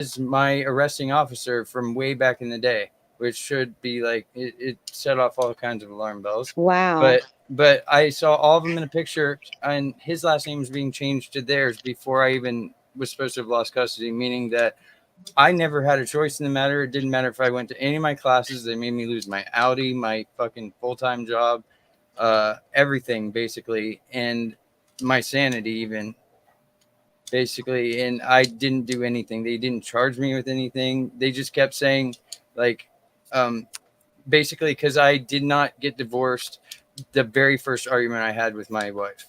is my arresting officer from way back in the day, which should be like it set off all kinds of alarm bells. Wow. But I saw all of them in a picture, and his last name was being changed to theirs before I even was supposed to have lost custody, meaning that I never had a choice in the matter. It didn't matter if I went to any of my classes. They made me lose my Audi, my fucking full-time job, everything basically, and my sanity even basically. And I didn't do anything. They didn't charge me with anything. They just kept saying, like, basically, because I did not get divorced the very first argument I had with my wife.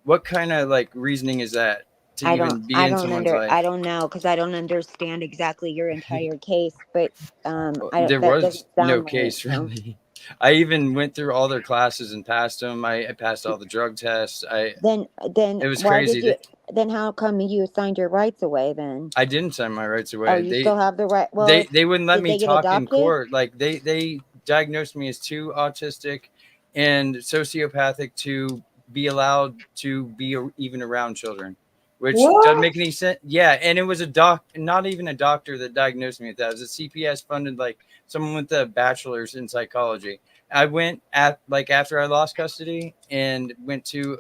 What kind of like reasoning is that to even be in someone's life? I don't know, because I don't understand exactly your entire case, but There that was doesn't no sound right. case really. I even went through all their classes and passed them. I passed all the drug tests. Then It was why crazy. did you? Then how come you signed your rights away? Then I didn't sign my rights oh, away. you still have the right. Well, They wouldn't let did me they get talk in adopted? court. Like they diagnosed me as too autistic and sociopathic to be allowed to be even around children, which doesn't make any sense. Yeah, and it was not even a doctor that diagnosed me with that. It was a CPS funded, like someone with a bachelor's in psychology. I went at like after I lost custody and went to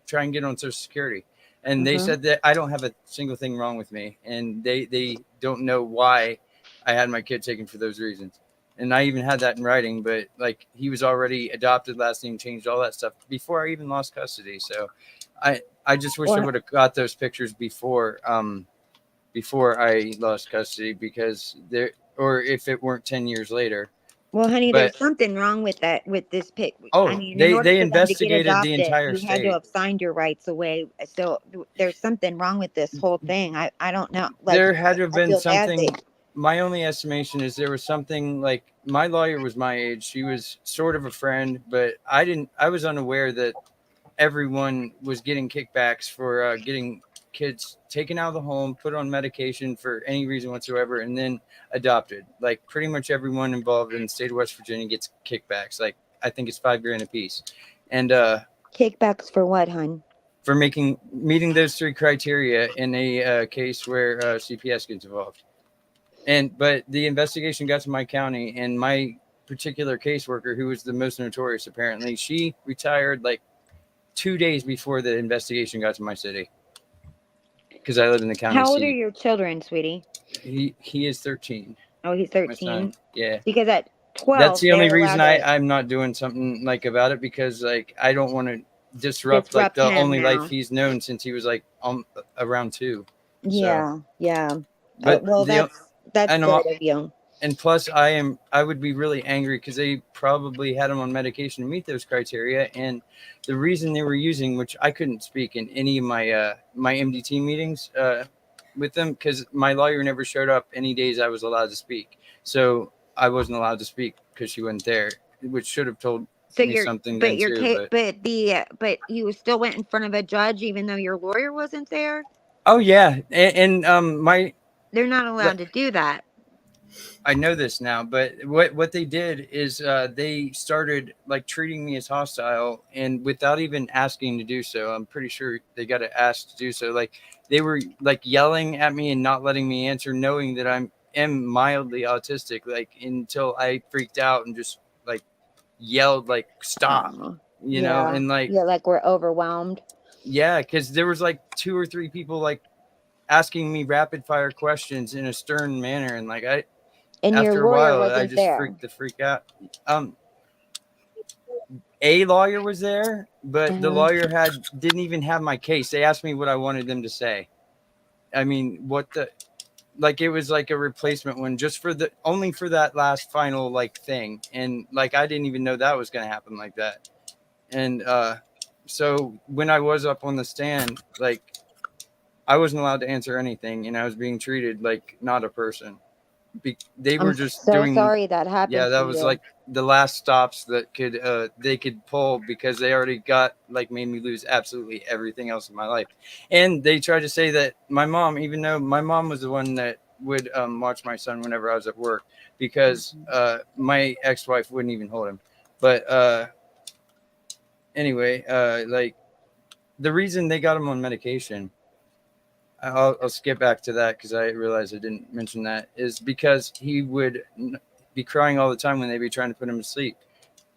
try and get on Social Security, and they said that I don't have a single thing wrong with me, and they don't know why I had my kid taken for those reasons. And I even had that in writing, but like he was already adopted, last name changed, all that stuff before I even lost custody. So I just wish I would have got those pictures before I lost custody, because there, or if it weren't 10 years later. Well, honey, But there's something wrong with that, with this pic. I oh, mean, in order they for them to get investigated the adopted, entire you had to state. have signed your rights away. So there's something wrong with this whole thing. I don't know. Like, There had to have I been feel bad. something. My only estimation is there was something, like my lawyer was my age. She was sort of a friend, but I was unaware that everyone was getting kickbacks for getting kids taken out of the home, put on medication for any reason whatsoever, and then adopted. Like pretty much everyone involved in the state of West Virginia gets kickbacks. Like I think it's $5,000 a piece. And Kickbacks for what, hon? for meeting those three criteria in a case where CPS gets involved. But the investigation got to my county, and my particular caseworker, who was the most notorious apparently, she retired like 2 days before the investigation got to my city, because I live in the county How old are seat. your children, sweetie? He is 13. Oh, he's My son. 13. Yeah. Because at 12, That's the only they're reason allowed to I'm not doing something like about it, because like I don't want to disrupt like the him only life now. he's known since he was like around 2. Yeah, So, yeah. but Well, that's and, good of you. and plus I would be really angry because they probably had him on medication to meet those criteria, and the reason they were using, which I couldn't speak in any of my my MDT meetings with them, because my lawyer never showed up any days I was allowed to speak, so I wasn't allowed to speak because she wasn't there, which should have told me something then too. But you still went in front of a judge even though your lawyer wasn't there? Oh yeah, and they're not allowed to do that. I know this now, but what they did is they started like treating me as hostile, and without even asking to do so. I'm pretty sure they got to ask to do so. Like they were like yelling at me and not letting me answer, knowing that am mildly autistic. Like until I freaked out and just like yelled like stop, you know, and like we're overwhelmed. Yeah, because there was like 2 or 3 people like asking me rapid fire questions in a stern manner, and like and after your lawyer a while, wasn't I just there. freak out. A lawyer was there, but the lawyer didn't even have my case. They asked me what I wanted them to say. I mean, it was like a replacement one, just only for that last final like thing, and like I didn't even know that was going to happen like that. And so when I was up on the stand, like I wasn't allowed to answer anything, and I was being treated like not a person. They were just doing. Sorry that happened. Yeah, that was like the last stops that they could pull, because they already got like made me lose absolutely everything else in my life. And they tried to say that my mom, even though my mom was the one that would watch my son whenever I was at work, because my ex-wife wouldn't even hold him. But anyway, like the reason they got him on medication, I'll skip back to that because I realized I didn't mention that, is because he would be crying all the time when they'd be trying to put him to sleep.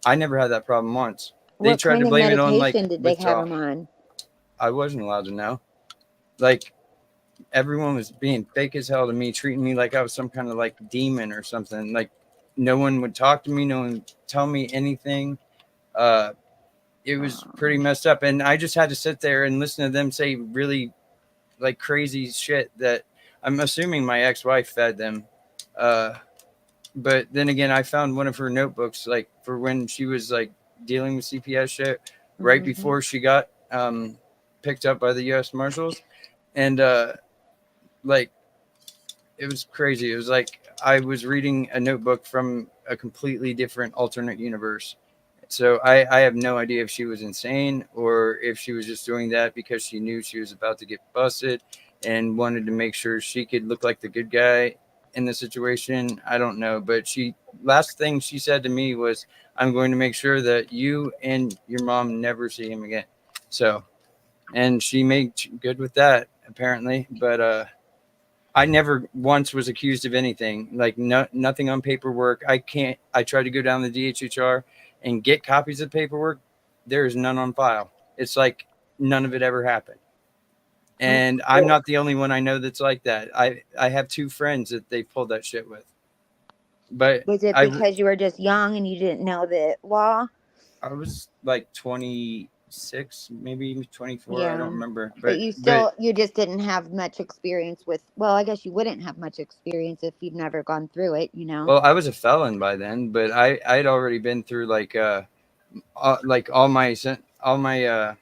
I never had that problem once. They What tried kind to of blame it on like medication did they have withdrawal. him on? I wasn't allowed to know. Like everyone was being fake as hell to me, treating me like I was some kind of like demon or something. Like no one would talk to me, no one would tell me anything. It was pretty messed up, and I just had to sit there and listen to them say really like crazy shit that I'm assuming my ex-wife fed them. But then again, I found one of her notebooks, like for when she was like dealing with CPS shit right before she got picked up by the U.S. Marshals, and like it was crazy. It was like I was reading a notebook from a completely different alternate universe. So I have no idea if she was insane or if she was just doing that because she knew she was about to get busted and wanted to make sure she could look like the good guy in the situation. I don't know. But last thing she said to me was, I'm going to make sure that you and your mom never see him again. So, and she made good with that apparently. But, I never once was accused of anything, like nothing on paperwork. I tried to go down the DHHR and get copies of paperwork. There is none on file. It's like none of it ever happened. And I'm not the only one I know that's like that. I have two friends that they pulled that shit with. But Was it because you were just young and you didn't know the law? I was like 26, maybe 24. Yeah. I don't remember. But you just didn't have much experience with, well, I guess you wouldn't have much experience if you've never gone through it, you know? Well, I was a felon by then, but I'd already been through like all my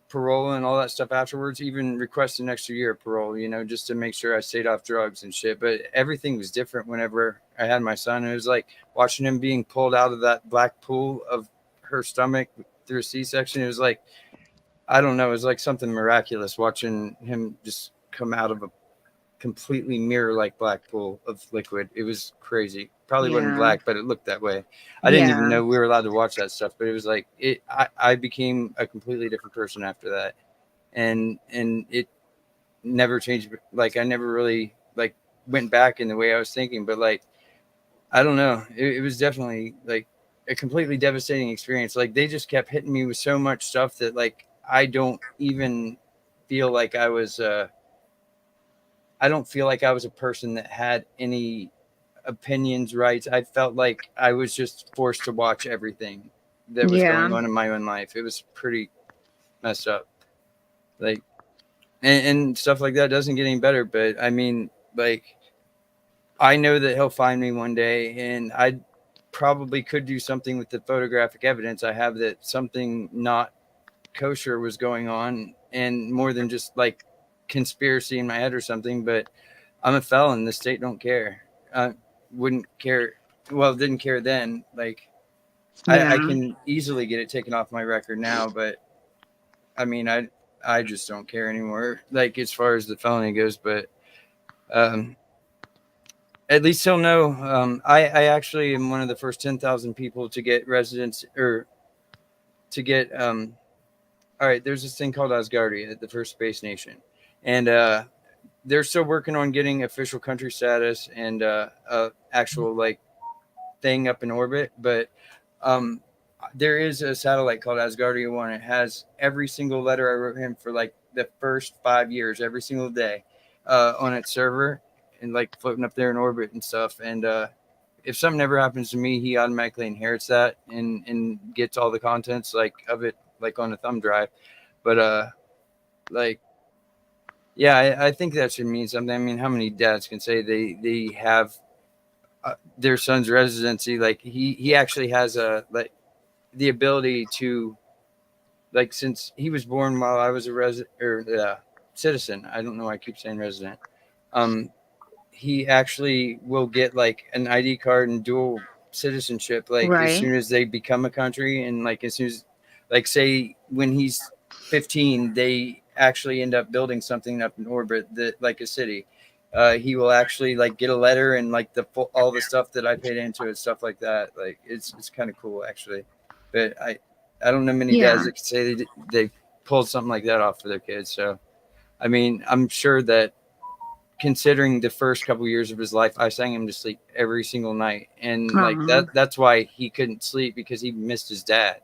parole and all that stuff afterwards, even request an extra year of parole, just to make sure I stayed off drugs and shit. But everything was different whenever I had my son. It was like watching him being pulled out of that black pool of her stomach through a C-section. It was like, I don't know, it was like something miraculous watching him just come out of a completely mirror-like black pool of liquid. It was crazy. Probably wasn't black, but it looked that way. I didn't even know we were allowed to watch that stuff, but it was like I became a completely different person after that, and it never changed. Like I never really like went back in the way I was thinking, but like I don't know, it was definitely like a completely devastating experience. Like they just kept hitting me with so much stuff that like I don't even feel like I was I don't feel like I was a person that had any opinions, rights. I felt like I was just forced to watch everything that was going on in my own life. It was pretty messed up. Like, and stuff like that doesn't get any better. But I mean, like, I know that he'll find me one day, and I probably could do something with the photographic evidence I have that something not kosher was going on, and more than just like conspiracy in my head or something. But I'm a felon. The state don't care. Wouldn't care. Well, didn't care then. Like I can easily get it taken off my record now, but I mean, I just don't care anymore. Like as far as the felony goes, but at least he'll know. I actually am one of the first 10,000 people to get residence or to get all right, there's this thing called Asgardia, the first space nation, and they're still working on getting official country status and actual like thing up in orbit. But there is a satellite called Asgardia 1. It has every single letter I wrote him for like the first 5 years, every single day on its server and like floating up there in orbit and stuff. And if something ever happens to me, he automatically inherits that and gets all the contents like of it like on a thumb drive. But like yeah, I think that should mean something. I mean, how many dads can say they have their son's residency? Like he actually has a like the ability to like, since he was born while I was a citizen. I don't know why I keep saying resident. He actually will get like an ID card and dual citizenship like as soon as they become a country, and like as soon as like say when he's 15 they actually end up building something up in orbit that like a city. He will actually like get a letter and like all the stuff that I paid into it, stuff like that. Like it's kind of cool actually. But I don't know many dads that can say they pulled something like that off for their kids. So I mean, I'm sure that considering the first couple years of his life, I sang him to sleep every single night. And like Aw. that's why he couldn't sleep, because he missed his dad.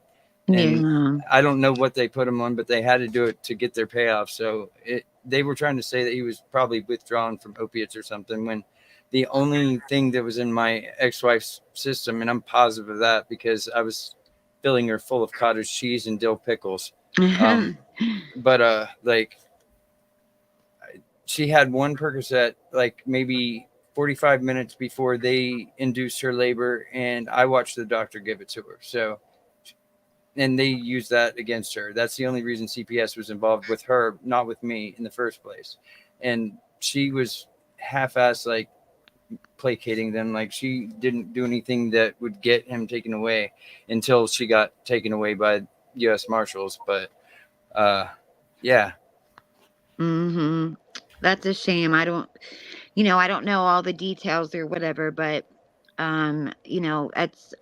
And Yeah. I don't know what they put him on, but they had to do it to get their payoff. So they were trying to say that he was probably withdrawn from opiates or something, when the only thing that was in my ex-wife's system, and I'm positive of that because I was filling her full of cottage cheese and dill pickles. But like, she had one Percocet like maybe 45 minutes before they induced her labor, and I watched the doctor give it to her. So, and they used that against her. That's the only reason CPS was involved with her, not with me in the first place. And she was half-assed, like placating them. Like, she didn't do anything that would get him taken away until she got taken away by U.S. Marshals. But yeah. Mm-hmm. That's a shame. I don't know all the details or whatever, but that's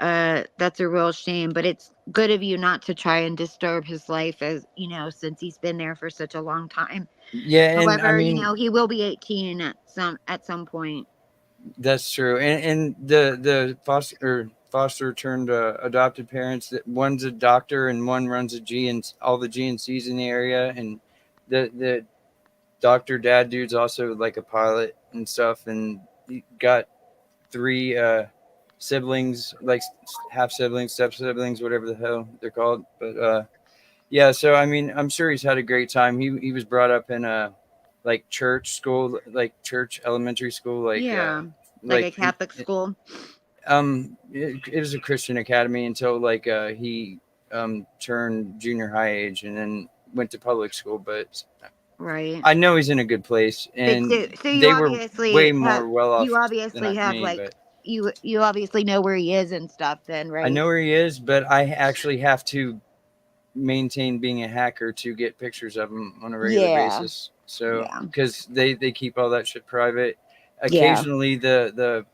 a real shame. But it's good of you not to try and disturb his life, as since he's been there for such a long time. Yeah, and However, I mean, he will be 18 at some point. that's true. And the foster turned adopted parents, that one's a doctor and one runs all the GNCs in the area, and the doctor dad dude's also like a pilot and stuff, and he got 3 siblings, like half siblings, step siblings, whatever the hell they're called. But yeah, so I mean, I'm sure he's had a great time. He was brought up in a like church school, like church elementary school, like Yeah, like a Catholic school. It was a Christian academy until like he turned junior high age, and then went to public school. But right, I know he's in a good place, and so you they were obviously way more well off you than obviously have me. like But you obviously know where he is and stuff then, right? I know where he is, but I actually have to maintain being a hacker to get pictures of him on a regular basis. So Yeah. because they keep all that shit private. Yeah. Occasionally the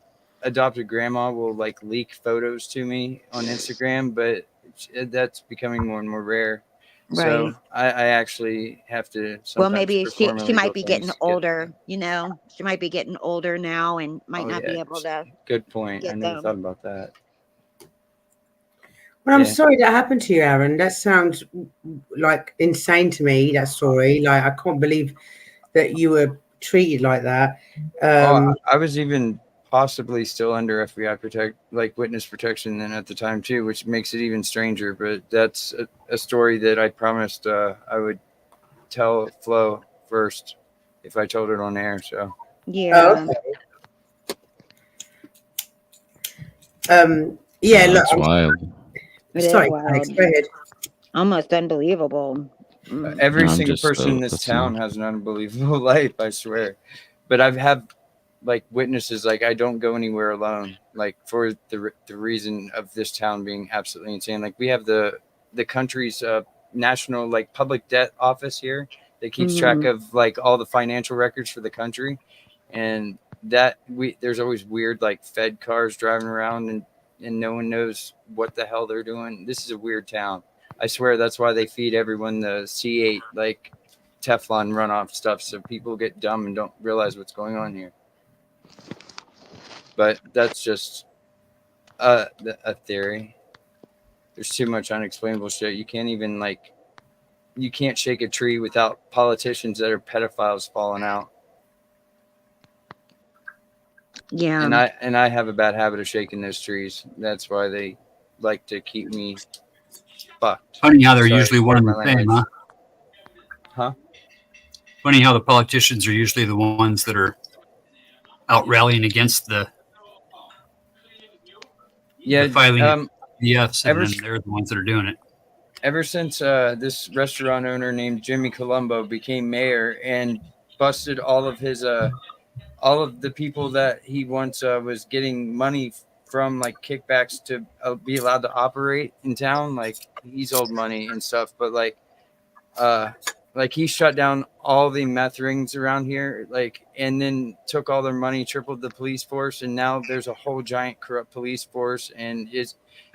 adopted grandma will like leak photos to me on Instagram, but that's becoming more and more rare. Right. So I actually have to Well, sometimes maybe perform she illegal might be getting things to get older, she might be getting older now and might Oh not yeah, be able to good point. I get never them. thought about that. Well, I'm Yeah. sorry that happened to you, Aaron. That sounds like insane to me, that story. Like, I can't believe that you were treated like that. I was even possibly still under FBI witness protection then at the time too, which makes it even stranger. But that's a story that I promised I would tell Flo first if I told it on air. So Yeah. Yeah, look, That's wild. It is sorry, wild. Alex, go ahead. Almost unbelievable. every No, I'm single just person in this that's town not- has an unbelievable life, I swear. But I've had like witnesses, like I don't go anywhere alone, like for the reason of this town being absolutely insane. Like we have the country's national like public debt office here that keeps track of like all the financial records for the country, and there's always weird like Fed cars driving around, and no one knows what the hell they're doing. This is a weird town. I swear that's why they feed everyone the C8 like Teflon runoff stuff, so people get dumb and don't realize what's going on here. But that's just a theory. There's too much unexplainable shit. You can't shake a tree without politicians that are pedophiles falling out. Yeah. And I have a bad habit of shaking those trees. That's why they like to keep me fucked. Funny how they're Sorry, usually one and the pardon my same, language. huh? Funny how the politicians are usually the ones that are out rallying against the filing DFs, and then they're the ones that are doing it. Ever since this restaurant owner named Jimmy Colombo became mayor and busted all of the people that he once was getting money from, like kickbacks to be allowed to operate in town, like he's owed money and stuff, but like he shut down all the meth rings around here, like, and then took all their money, tripled the police force, and now there's a whole giant corrupt police force, and it's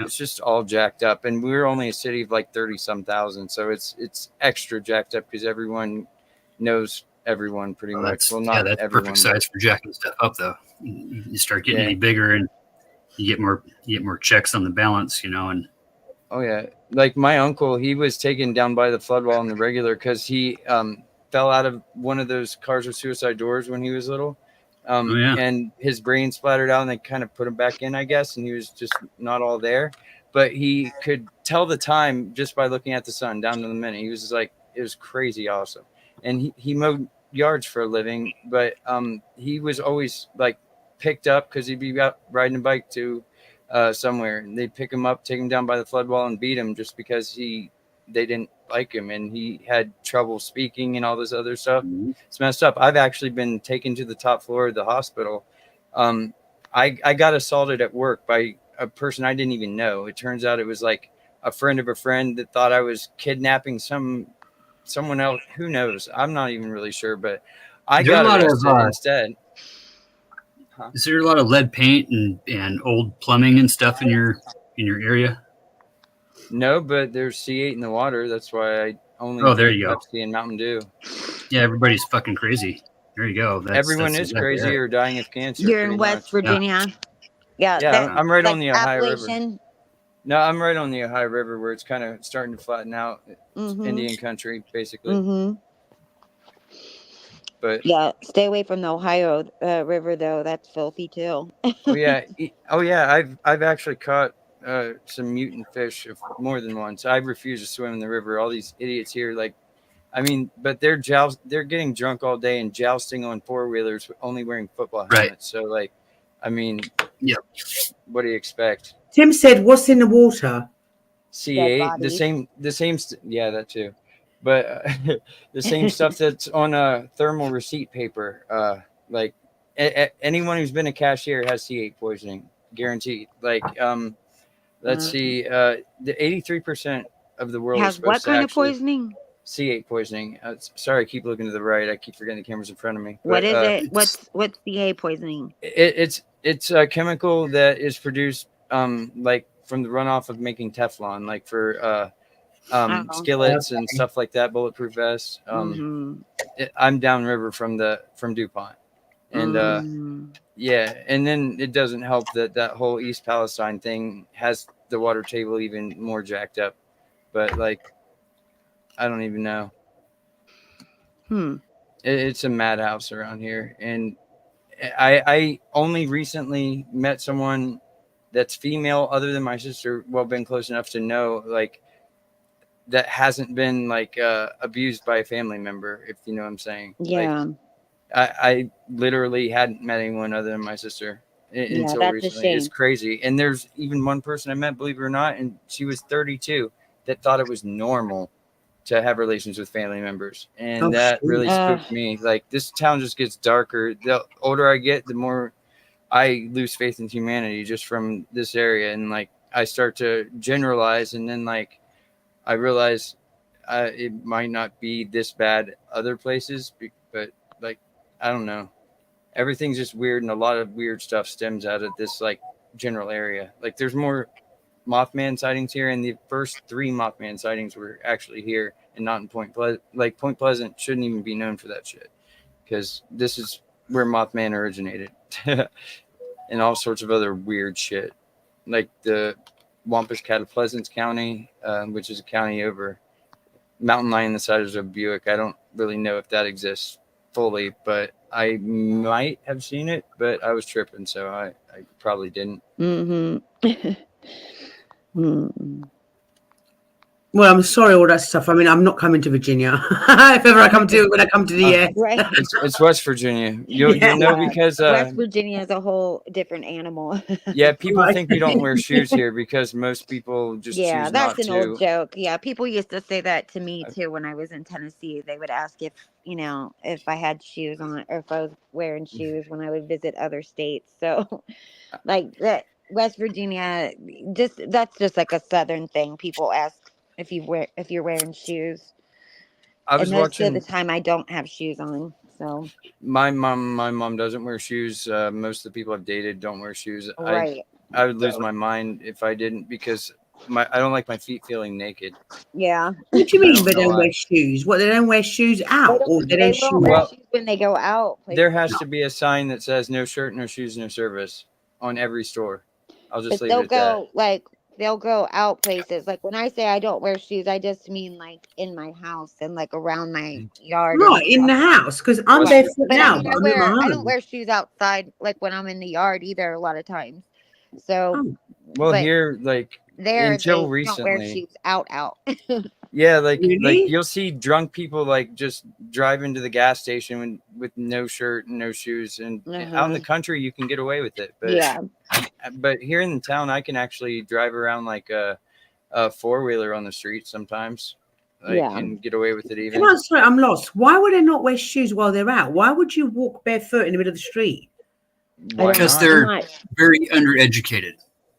just all jacked up. And we're only a city of like 30 some thousand, so it's extra jacked up because everyone knows everyone pretty Well, much. that's, Well, yeah, not that's everyone. perfect size for jacking stuff up, though. You start getting Yeah. any bigger, and you get more checks on the balance, and Oh yeah, like my uncle, he was taken down by the flood wall on the regular because he fell out of one of those cars with suicide doors when he was little, oh yeah, and his brain splattered out, and they kind of put him back in, I guess, and he was just not all there. But he could tell the time just by looking at the sun down to the minute. He was just like, it was crazy awesome, and he mowed yards for a living, but he was always like picked up because he'd be out riding a bike to somewhere, and they'd pick him up, take him down by the flood wall, and beat him just because they didn't like him, and he had trouble speaking and all this other stuff. Mhm. It's messed up. I've actually been taken to the top floor of the hospital. I got assaulted at work by a person I didn't even know. It turns out it was like a friend of a friend that thought I was kidnapping someone else. Who knows? I'm not even really sure, but I There are got a lot of, arrested instead. Is there a lot of lead paint and old plumbing and stuff in your area? No, but there's C8 in the water. That's why I only Oh, there drink you go. Pepsi and Mountain Dew. Yeah, everybody's fucking crazy. There you go. Everyone That's is exactly crazy it. or dying of cancer. You're in pretty West much. Virginia. Yeah, Yeah, that- I'm right like on the Ohio River. Appalachian. No, I'm right on the Ohio River where it's kind of starting to flatten out. It's Mhm. Indian country, basically. Mm-hmm. But Yeah, stay away from the Ohio River though. That's filthy too. oh yeah, I've actually caught some mutant fish more than once. I refuse to swim in the river. All these idiots here, like, I mean, but they're getting drunk all day and jousting on 4-wheelers, only wearing football helmets. Right. So, like, I mean, Yep. what do you expect? Tim said, "What's in the water?" C8, bodies. yeah, that too. But the same stuff that's on a thermal receipt paper. Like anyone who's been a cashier has C8 poisoning, guaranteed. Like, let's see, the 83% of the world is Has supposed what to kind of actually poisoning? C8 poisoning. Sorry, I keep looking to the right. I keep forgetting the camera's in front of me. What But, is it? What's CA poisoning? It's a chemical that is produced like from the runoff of making Teflon, like for skillets and stuff like that, bulletproof vests. Mhm. I'm downriver from DuPont, and yeah, and then it doesn't help that whole East Palestine thing has the water table even more jacked up. But like, I don't even know. It's a madhouse around here, and I only recently met someone that's female other than my sister. Well, been close enough to know like that hasn't been like abused by a family member, if you know what I'm saying. Yeah. Like, I literally hadn't met anyone other than my sister until that's a recently. shame. It's crazy. And there's even one person I met, believe it or not, and she was 32, that thought it was normal to have relations with family members. And that really spooked me. Like, this town just gets darker. The older I get, the more I lose faith in humanity just from this area. And like, I start to generalize, and then like, I realize it might not be this bad other places, but like, I don't know. Everything's just weird, and a lot of weird stuff stems out of this like general area. Like, there's more Mothman sightings here, and the first 3 Mothman sightings were actually here and not in Point Pleasant. Like, Point Pleasant shouldn't even be known for that shit, because this is where Mothman originated, and all sorts of other weird shit, like the Wampus Pleasant County, which is a county over mountain lion the size of Buick. I don't really know if that exists fully, but I might have seen it, but I was tripping, so I probably didn't. Well, I'm sorry, all that stuff. I mean, I'm not coming to Virginia. If ever I come to, when I come to the Right. It's West Virginia. You'll know because West Virginia is a whole different animal. yeah, people think we don't wear shoes here because most people just choose that's not an to. old joke. Yeah, people used to say that to me too when I was in Tennessee. They would ask if if I had shoes on or if I was wearing shoes when I would visit other states. So like that West Virginia, that's just like a southern thing. People ask if you're wearing shoes. I was and most watching. of the time I don't have shoes on. So my mom doesn't wear shoes. Most of the people I've dated don't wear shoes. right. I would lose my mind if I didn't, because I don't like my feet feeling naked. Yeah. What do you I mean don't they know don't why. wear shoes? What, they don't wear shoes out, or they don't won't wear Well, shoes when they go out. There has to be a sign that says "No shirt, no shoes, no service" on every store. I'll just But leave it they'll at that. go they'll go out places. Like when I say I don't wear shoes, I just mean like in my house and like around my yard and right in the stuff. house? Because I'm Well, barefoot But I now, mean, but I'm in my I don't home. wear shoes outside like when I'm in the yard either. A lot of times. So, Oh, well, but here, like there until they don't wear recently, shoes out. yeah, like really? you'll see drunk people like just drive into the gas station with no shirt and no shoes, and out in the country you can get away with it, Yeah. but here in the town I can actually drive around like a four-wheeler on the street sometimes, like Yeah. and get away with it Can even. I, sorry, I'm lost. Why would they not wear shoes while they're out? Why would you walk barefoot in the middle of the street? Why Because not? they're very undereducated.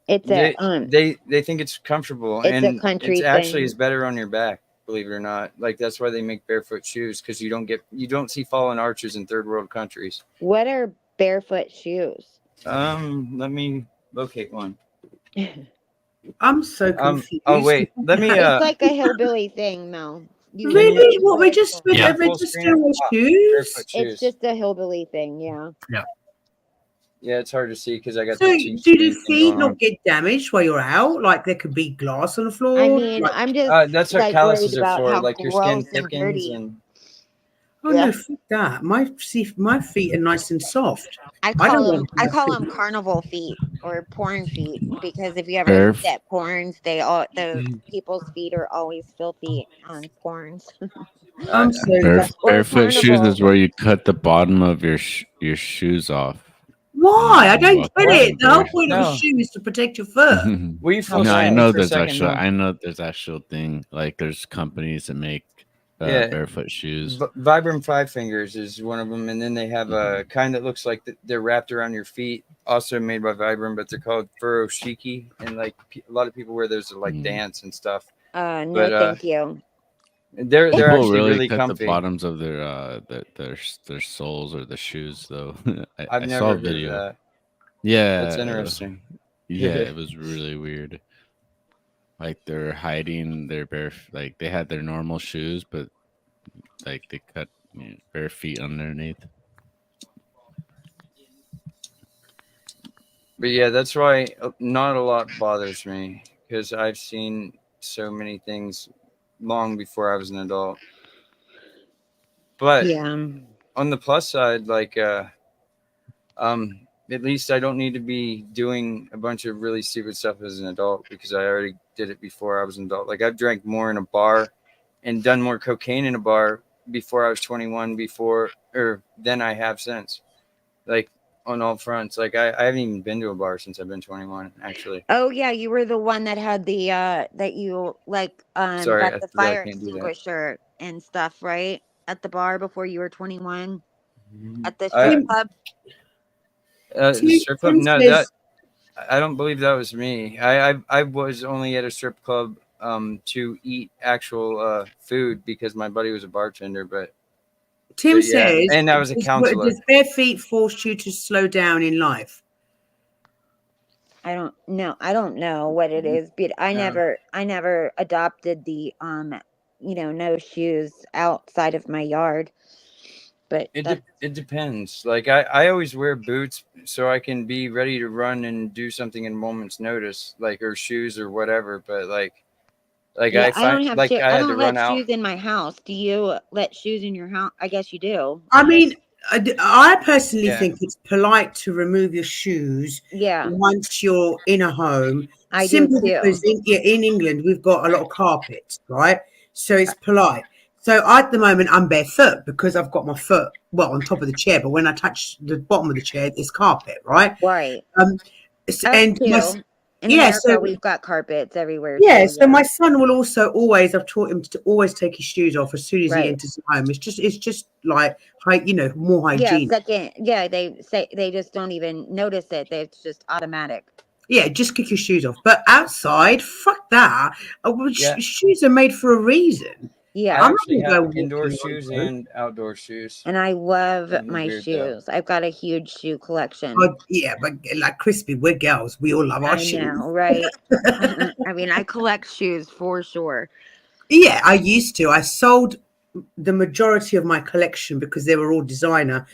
It's They, a they think it's comfortable, it's a and country it's actually thing. is better on your back, believe it or not. Like that's why they make barefoot shoes, because you don't see fallen arches in third world countries. What are barefoot shoes? Let me locate one. I'm so confused. Oh wait, let me It's like a hillbilly thing, Mel. Really? What, they just Yeah. they Full just screen don't wear up. shoes? Barefoot shoes. It's just a hillbilly thing, yeah. Yeah, it's hard to see because I got So the do two the screen thing feet going not on. get damaged while you're out? Like there could be glass on the floor? I mean, Like, I'm just That's what like calluses worried are about for. how Like your skin gross and thickens dirty. and oh yeah. no, fuck that. My feet are nice and soft. I don't call them want I my call feet. them carnival feet or porn feet because if you ever look at porns, the people's feet are always filthy on porns. I'm so Barefoot shoes carnival. is where you cut the bottom of your shoes off. why? I and don't walk get around it. The whole bare- point of a No. shoe is to protect your foot. Will you full No, I screen know for a there's second, actual. Mel? I know there's actual thing. Like there's companies that make Yeah. barefoot shoes. Vibram Five Fingers is one of them, and then they have a kind that looks like they're wrapped around your feet, also made by Vibram, but they're called furoshiki, and like a lot of people wear those to like dance and stuff. No, But thank you. they're People actually really really cut comfy. the bottoms of their soles or the shoes though. I've I never saw a heard of video. that. Yeah, That's interesting. Yeah, it was really weird. Like they're hiding their like they had their normal shoes, but like they cut bare feet underneath. But yeah, that's why not a lot bothers me, because I've seen so many things long before I was an adult. But Yeah. on the plus side, like at least I don't need to be doing a bunch of really stupid stuff as an adult, because I already did it before I was an adult. Like I've drank more in a bar and done more cocaine in a bar before I was 21 than I have since. Like on all fronts. Like I haven't even been to a bar since I've been 21, actually. Oh yeah, you were the one that had the that you like Sorry, got I the forgot I fire can't do that. extinguisher and stuff, right? At the bar before you were 21 at the I- strip club. The strip club? Tim No, says- I don't believe that was me. I was only at a strip club to eat actual food because my buddy was a bartender, but Tim But yeah, says, and I was a counselor. Does bare feet force you to slow down in life? I don't know what it is, but I never adopted the no shoes outside of my yard. But it depends. Like I always wear boots so I can be ready to run and do something in a moment's notice, like or shoes or whatever. But like yeah, I find don't have like shoes. I I had to don't run let out. shoes in my house. Do you let shoes in your house? I guess you do. I mean, I personally Yeah. think it's polite to remove your shoes Yeah, once you're in a home. I do Simply too. because in England we've got a lot of carpets, right? So it's polite. So at the moment I'm barefoot because I've got my foot on top of the chair, but when I touch the bottom of the chair, it's carpet, right? Right. Us And too. In yeah, America, so- we've got carpets everywhere. yeah, too, so my son will also always, I've taught him to always take his shoes off as soon as Right. he enters the home. It's just like more yeah, hygiene. second. Yeah, they say they just don't even notice it. It's just automatic. Yeah, just kick your shoes off. But outside, fuck that. Yeah. Shoes are made for a reason. Yeah. I I'm not actually gonna have go indoor walking shoes on road. and outdoor shoes. And I love Isn't it my weird though? shoes. I've got a huge shoe collection. Oh, yeah, but like Crispy, we're girls. We all love our I shoes. know, right? I mean, I collect shoes for sure. Yeah, I used to. I sold the majority of my collection because they were all designer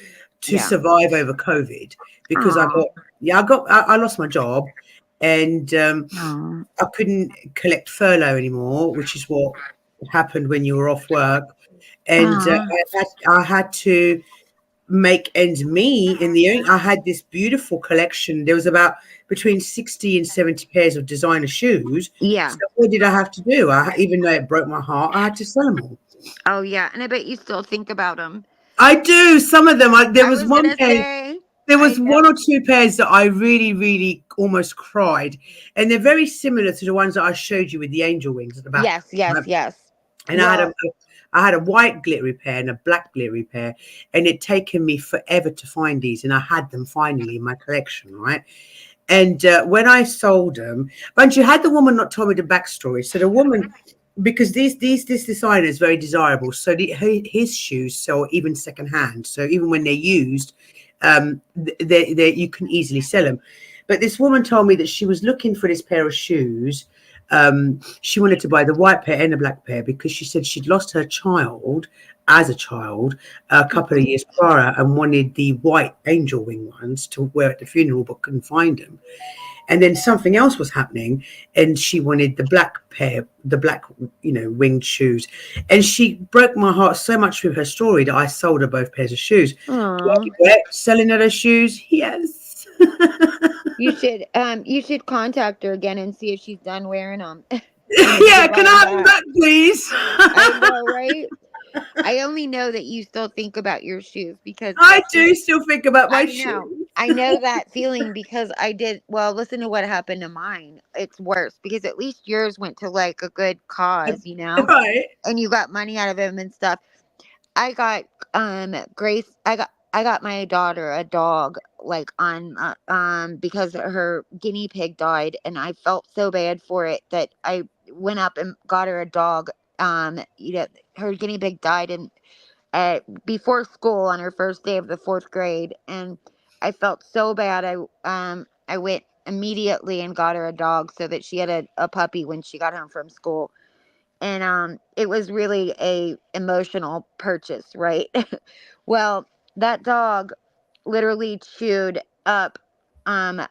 to Yeah. survive over COVID. Because Aw. I lost my job, and Aw. I couldn't collect furlough anymore, which is what happened when you were off work. And Aw. I had to make ends meet. In the end, I had this beautiful collection. There was about between 60 and 70 pairs of designer shoes. Yeah. So what did I have to do? Even though it broke my heart, I had to sell them all. Oh, yeah. And I bet you still think about them. I do. Some of them. There I was was one gonna pair. say. There I was know. one or two pairs that I really, really almost cried, and they're very similar to the ones that I showed you with the angel wings at the back. Yes, yes, yes. And Well, I had a white glittery pair and a black glittery pair, and it'd taken me forever to find these, and I had them finally in my collection, right? And when I sold them, but you had the woman not told me the backstory. So the woman, because this designer is very desirable, so his shoes sell even secondhand. So even when they're used, you can easily sell them. But this woman told me that she was looking for this pair of shoes. She wanted to buy the white pair and the black pair because she said she'd lost her child as a child a couple of years prior and wanted the white angel wing ones to wear at the funeral, but couldn't find them. And then something else was happening, and she wanted the black pair, the black, winged shoes. And she broke my heart so much with her story that I sold her both pairs of shoes. aw. Selling her those shoes, yes. You should contact her again and see if she's done wearing them. Yeah, can I have them back, please? I know, right? I only know that you still think about your shoes because I do still think about my I shoes. know. I know that feeling because I did. Well, listen to what happened to mine. It's worse because at least yours went to like a good cause, Right. and you got money out of them and stuff. I got Grace. I got my daughter a dog like on because her guinea pig died, and I felt so bad for it that I went up and got her a dog. Her guinea pig died in before school on her first day of the 4th grade, and I felt so bad. I went immediately and got her a dog so that she had a puppy when she got home from school, and it was really a emotional purchase, right? Well, that dog literally chewed up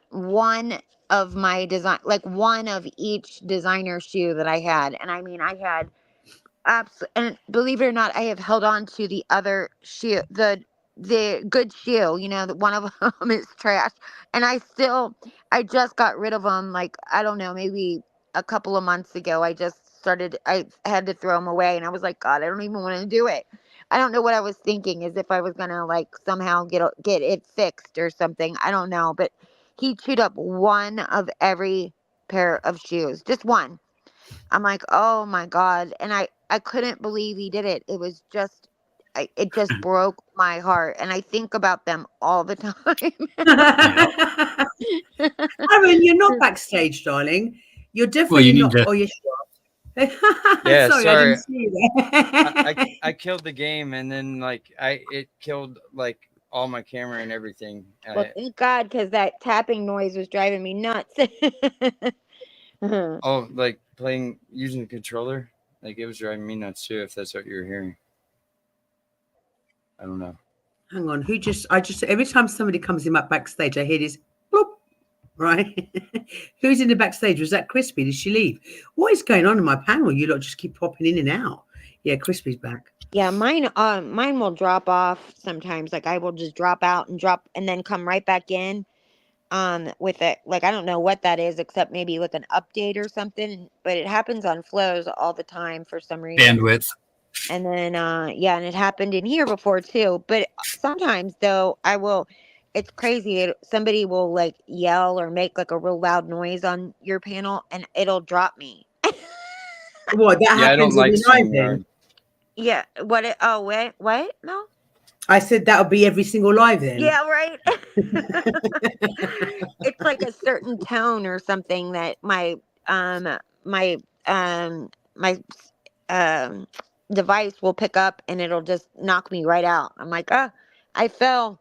one of my design, like one of each designer shoe that I had, and I mean I had and believe it or not, I have held on to the other shoe, the good shoe. That one of them is trash, and I just got rid of them. Like I don't know, maybe a couple of months ago. I had to throw them away, and I was like, God, I don't even want to do it. I don't know what I was thinking, as if I was gonna like somehow get it fixed or something. I don't know, but he chewed up one of every pair of shoes, just one. I'm like, oh my God. And I couldn't believe he did it. It was just, it just broke my heart. And I think about them all the time. I mean, you're not backstage, darling. You're definitely need not. to- Oh, yes, you are. Yeah, sorry, I sorry. didn't see you there. I killed the game, and then it killed like all my camera and everything. Well, thank God, because that tapping noise was driving me nuts. Oh, like using the controller, like it was driving me nuts too. If that's what you were hearing, I don't know. Hang on, I just every time somebody comes in backstage, I hear this bloop, right? Who's in the backstage? Was that Crispy? Did she leave? What is going on in my panel? You lot just keep popping in and out. Yeah, Crispy's back. Yeah, mine will drop off sometimes. Like I will just drop out and then come right back in. With it, like I don't know what that is, except maybe with an update or something. But it happens on flows all the time for some reason. Bandwidth. And then and it happened in here before too. But sometimes though, it's crazy. Somebody will like yell or make like a real loud noise on your panel, and it'll drop me. What that Yeah, I don't happens like every night seeing then? Yeah. What? No. I said that'll be every single live then. Yeah. Right. It's like a certain tone or something that my device will pick up and it'll just knock me right out. I'm like, I fell.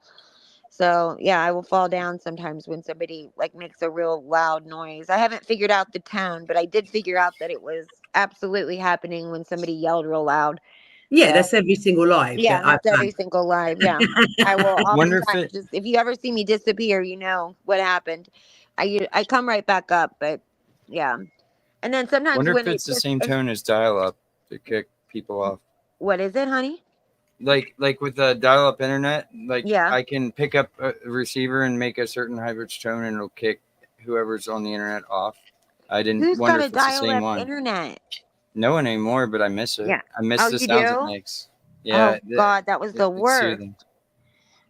So yeah, I will fall down sometimes when somebody like makes a real loud noise. I haven't figured out the tone, but I did figure out that it was absolutely happening when somebody yelled real loud. Yeah, So that's every single live yeah, that I've that's every single live. Yeah, I will Wonder if oftentimes it just if you ever see me disappear, you know what happened. I come right back up, but yeah, and then sometimes wonder if when it it's the just same tone as dial up to kick people off. what is it, honey? Like with the dial up internet, like Yeah. I can pick up a receiver and make a certain high pitch tone and it'll kick whoever's on the internet off. I didn't Who's wonder got a if it's the same dial-up one. internet? No one anymore, but I miss it. Yeah. I miss Oh, the you sounds it do? makes. Yeah. Oh God, that was the It's worst. soothing.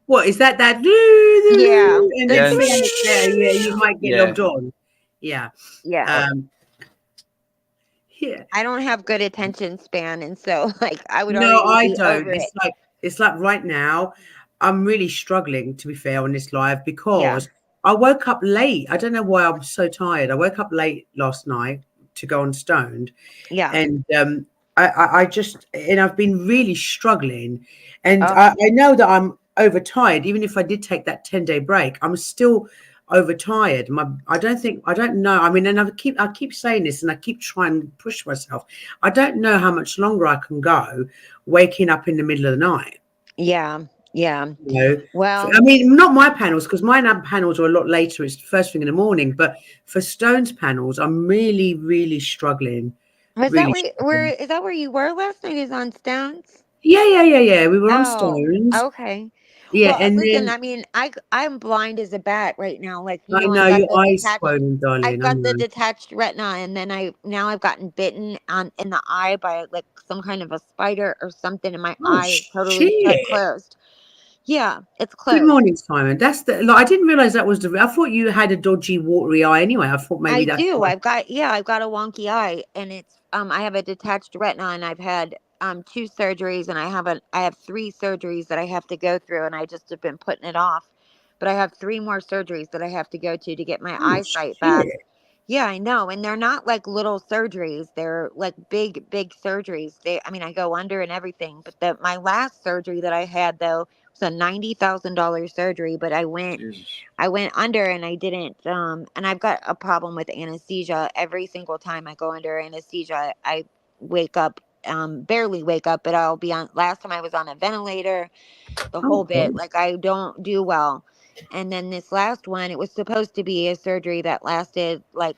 What is that? Yeah. And Yeah, then and yeah, you might get Yeah. logged on. Yeah. Yeah. Yeah. I don't have good attention span, and so like I would No, already I be don't. over it. It's like right now, I'm really struggling, to be fair, on this live Yeah. because I woke up late. I don't know why I'm so tired. I woke up late last night to go on Stoned, Yeah. and I just and I've been really struggling, and Oh. I know that I'm overtired. Even if I did take that 10-day break, I'm still overtired. I don't know. I mean, and I keep saying this, and I keep trying to push myself. I don't know how much longer I can go waking up in the middle of the night. Yeah. Yeah. You know, Well, I mean, not my panels, because my panels are a lot later. It's the first thing in the morning. But for Stone's panels, I'm really, really struggling. was Really that where is that where you were last night? Is on Stones? Yeah. We were on Oh, Stones. okay. Yeah, Well, and listen, then I mean, I'm blind as a bat right now. Like, you I know, know your eyes swollen, I've darling. I got the know. detached retina, and then I've gotten bitten on in the eye by like some kind of a spider or something, and my Oh eye is totally shit! closed. Yeah, it's Good closed. morning, Simon. That's the. Like, I didn't realize that was the. I thought you had a dodgy, watery eye. Anyway, I thought maybe I that's do. why. I've got a wonky eye, and it's I have a detached retina, and I've had two surgeries, and I have three surgeries that I have to go through, and I just have been putting it off. But I have three more surgeries that I have to go to get my Oh eyesight back. shit! Yeah, I know, and they're not like little surgeries. They're like big surgeries. I mean, I go under and everything. But my last surgery that I had though was a $90,000 surgery. But Jesus. I went under and I didn't. And I've got a problem with anesthesia. Every single time I go under anesthesia, I wake up, barely wake up. But I'll be on. Last time I was on a ventilator, the Oh whole bit. god! Like I don't do well. And then this last one, it was supposed to be a surgery that lasted like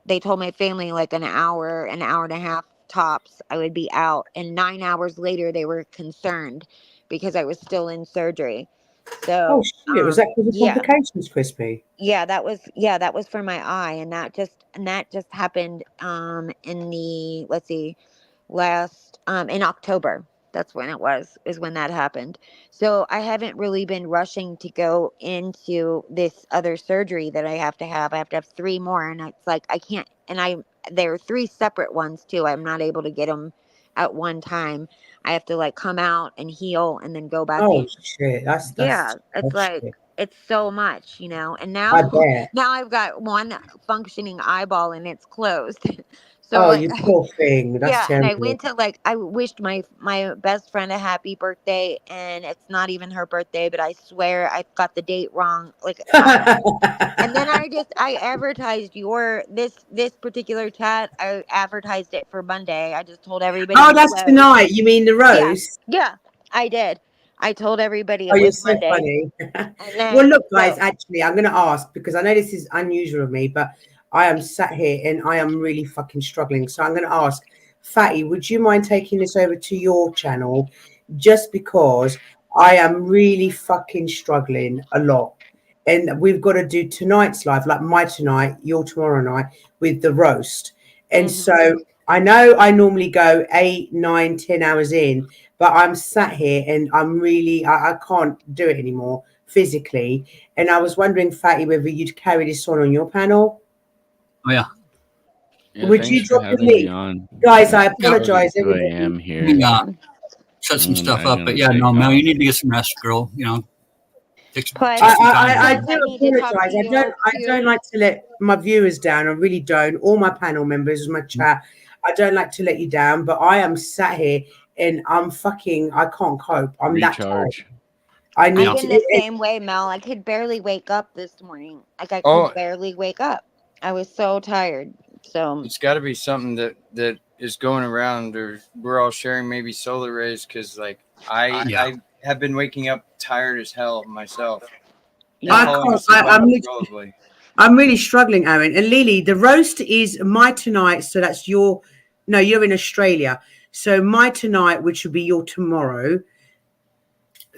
they told my family like an hour and a half tops I would be out. And 9 hours later they were concerned because I was still in surgery. Oh So shit! Was that because of yeah. complications, Crispy? That was for my eye, and that just happened in the let's see last in October. That's when is when that happened. So I haven't really been rushing to go into this other surgery that I have to have. I have to have three more, and it's like I can't. And there are three separate ones too. I'm not able to get them at one time. I have to like come out and heal and then go back in. Oh shit! Yeah, That's it's oh, like shit. it's so much, you know. And I now bet. now I've got one functioning eyeball and it's closed. So Oh, like you poor thing. That's yeah, and I terrible. went to like I wished my best friend a happy birthday, and it's not even her birthday, but I swear I got the date wrong. Like and then I advertised this particular chat. I advertised it for Monday. I just told everybody Oh, it that's closed. tonight. You mean the Yeah. roast? Yeah, I did. I told everybody Oh, it you're was so Monday. funny. And Well, then look, guys, so actually, I'm going to ask because I know this is unusual of me, but I am sat here and I am really fucking struggling. So I'm going to ask, Fatty, would you mind taking this over to your channel just because I am really fucking struggling a lot? And we've got to do tonight's live, like my tonight, your tomorrow night with the roast. And mhm. so I know I normally go 8, 9, 10 hours in, but I'm sat here and I'm really, I can't do it anymore physically. And I was wondering, Fatty, whether you'd carry this on your panel. Oh yeah. Yeah, Would thanks you for drop the having me link? on. Guys, I Yeah. apologize, Who I everybody. am here. Yeah. Set some stuff I'm up, gonna but yeah, take no, Mel, off. you need to get some rest, girl. You know, take Plus, some time. I plus do I need to talk apologize. to you I don't too. like to let my viewers down. I really don't. All my panel members, my chat. I don't like to let you down, but I am sat here and I can't cope. I'm that tired. Recharge. I I've need been the same way, Mel. I could barely wake up this morning. Like I could barely wake up. I was so tired. So it's got to be something that is going around, or we're all sharing maybe solar rays. Because like I have been waking up tired as hell myself. I'm really struggling, Aaron. And Lily, the roast is my tonight. So that's you're in Australia. So my tonight, which will be your tomorrow.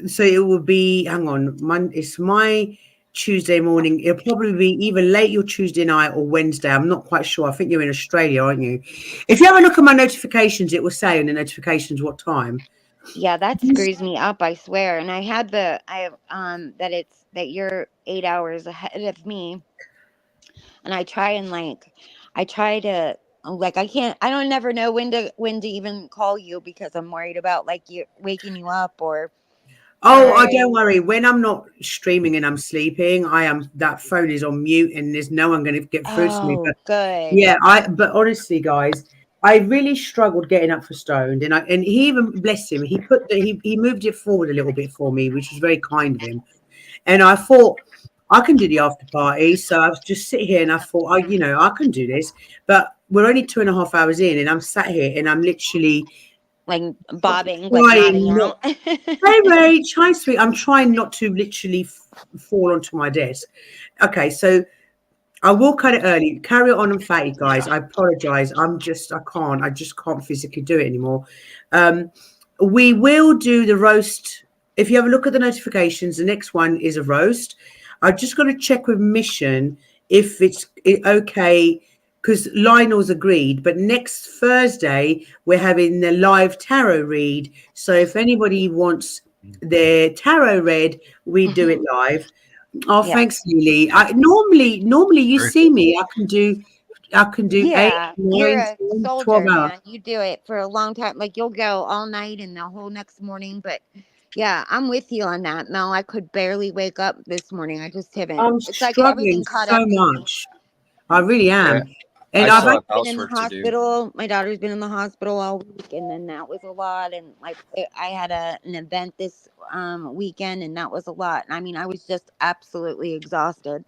So it will be, it's my Tuesday morning. It'll probably be either late your Tuesday night or Wednesday. I'm not quite sure. I think you're in Australia, aren't you? If you have a look at my notifications, it will say in the notifications what time. Yeah, that screws me up, I swear. And I have that you're 8 hours ahead of me. And I don't never know when to even call you because I'm worried about like you waking you up or. Don't worry. When I'm not streaming and I'm sleeping, that phone is on mute and there's no one going to get through to me. But, good. Yeah, but honestly, guys, I really struggled getting up for Stoned, and he even, bless him, he moved it forward a little bit for me, which was very kind of him. And I thought I can do the after party, so I was just sitting here and I thought, I can do this. But we're only 2.5 hours in, and I'm sat here and I'm literally. Like bobbing, like nodding out. Hey, Rach, hi, sweet. I'm trying not to literally fall onto my desk. Okay, so I will cut it early. Carry on and fatty, guys. I apologize. I just can't physically do it anymore. We will do the roast. If you have a look at the notifications, the next one is a roast. I'm just going to check with Mission if it's okay. Because Lionel's agreed, but next Thursday we're having the live tarot read. So if anybody wants their tarot read, we do it live. Oh, yeah. Thanks, Lily. Normally you see me. I can do 8, 9, you're a 10, soldier, 12 hours. man. You do it for a long time. Like you'll go all night and the whole next morning. But yeah, I'm with you on that. Mel, I could barely wake up this morning. I just haven't. I'm struggling so much. I really am. Yeah. And I've been in the hospital. My daughter's been in the hospital all week, and then that was a lot. And like I had an event this weekend, and that was a lot. I mean, I was just absolutely exhausted.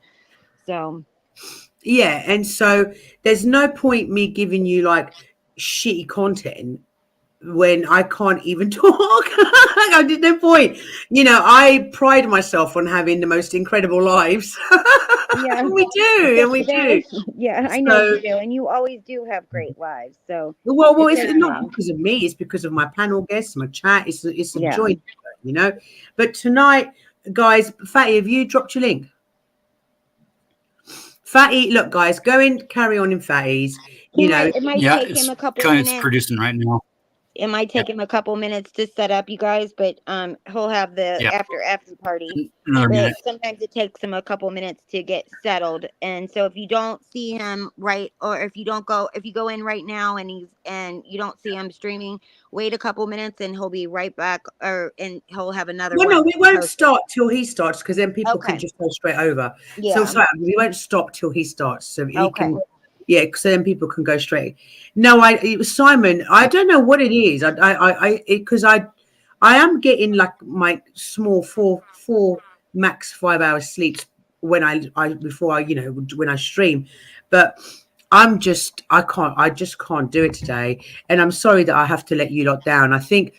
So yeah, and so there's no point me giving you like shitty content when I can't even talk. There's no point. I pride myself on having the most incredible lives. Yeah, we do. Yeah, I know you do, and you always do have great lives. So well, it's not because of me. It's because of my panel guests, my chat. It's a joy, But tonight, guys, Fatty, have you dropped your link? Fatty, look, guys, go and carry on in Fatty's. It might take him a couple minutes. It's producing right now. It might take him a couple minutes to set up, you guys, but he'll have the after party. But sometimes it takes him a couple minutes to get settled, and so if you don't see him if you go in right now and you don't see him streaming, wait a couple minutes and he'll be right back, and he'll have another. No, we won't start till he starts because then people can just go straight over. Yeah, so we won't stop till he starts, so he can. Yeah, because then people can go straight. No, Simon, I don't know what it is. Because I am getting like my small four max 5 hours sleep when I stream, but I just can't do it today, and I'm sorry that I have to let you lot down. I think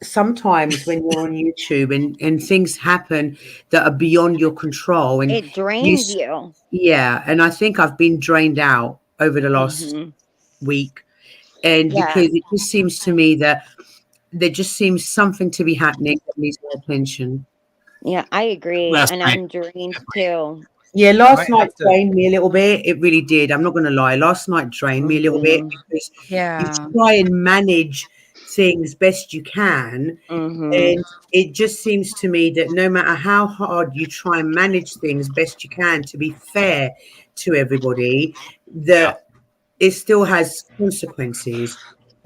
sometimes when you're on YouTube and things happen that are beyond your control, and it drains you. Yeah, and I think I've been drained out over the last week, and because it just seems to me that there just seems something to be happening that needs more attention. Yeah, I agree, I'm drained too. Yeah, last night drained me a little bit. It really did. I'm not going to lie. Last night drained me a little bit because you try and manage things best you can, and it just seems to me that no matter how hard you try and manage things best you can to be fair to everybody, that it still has consequences.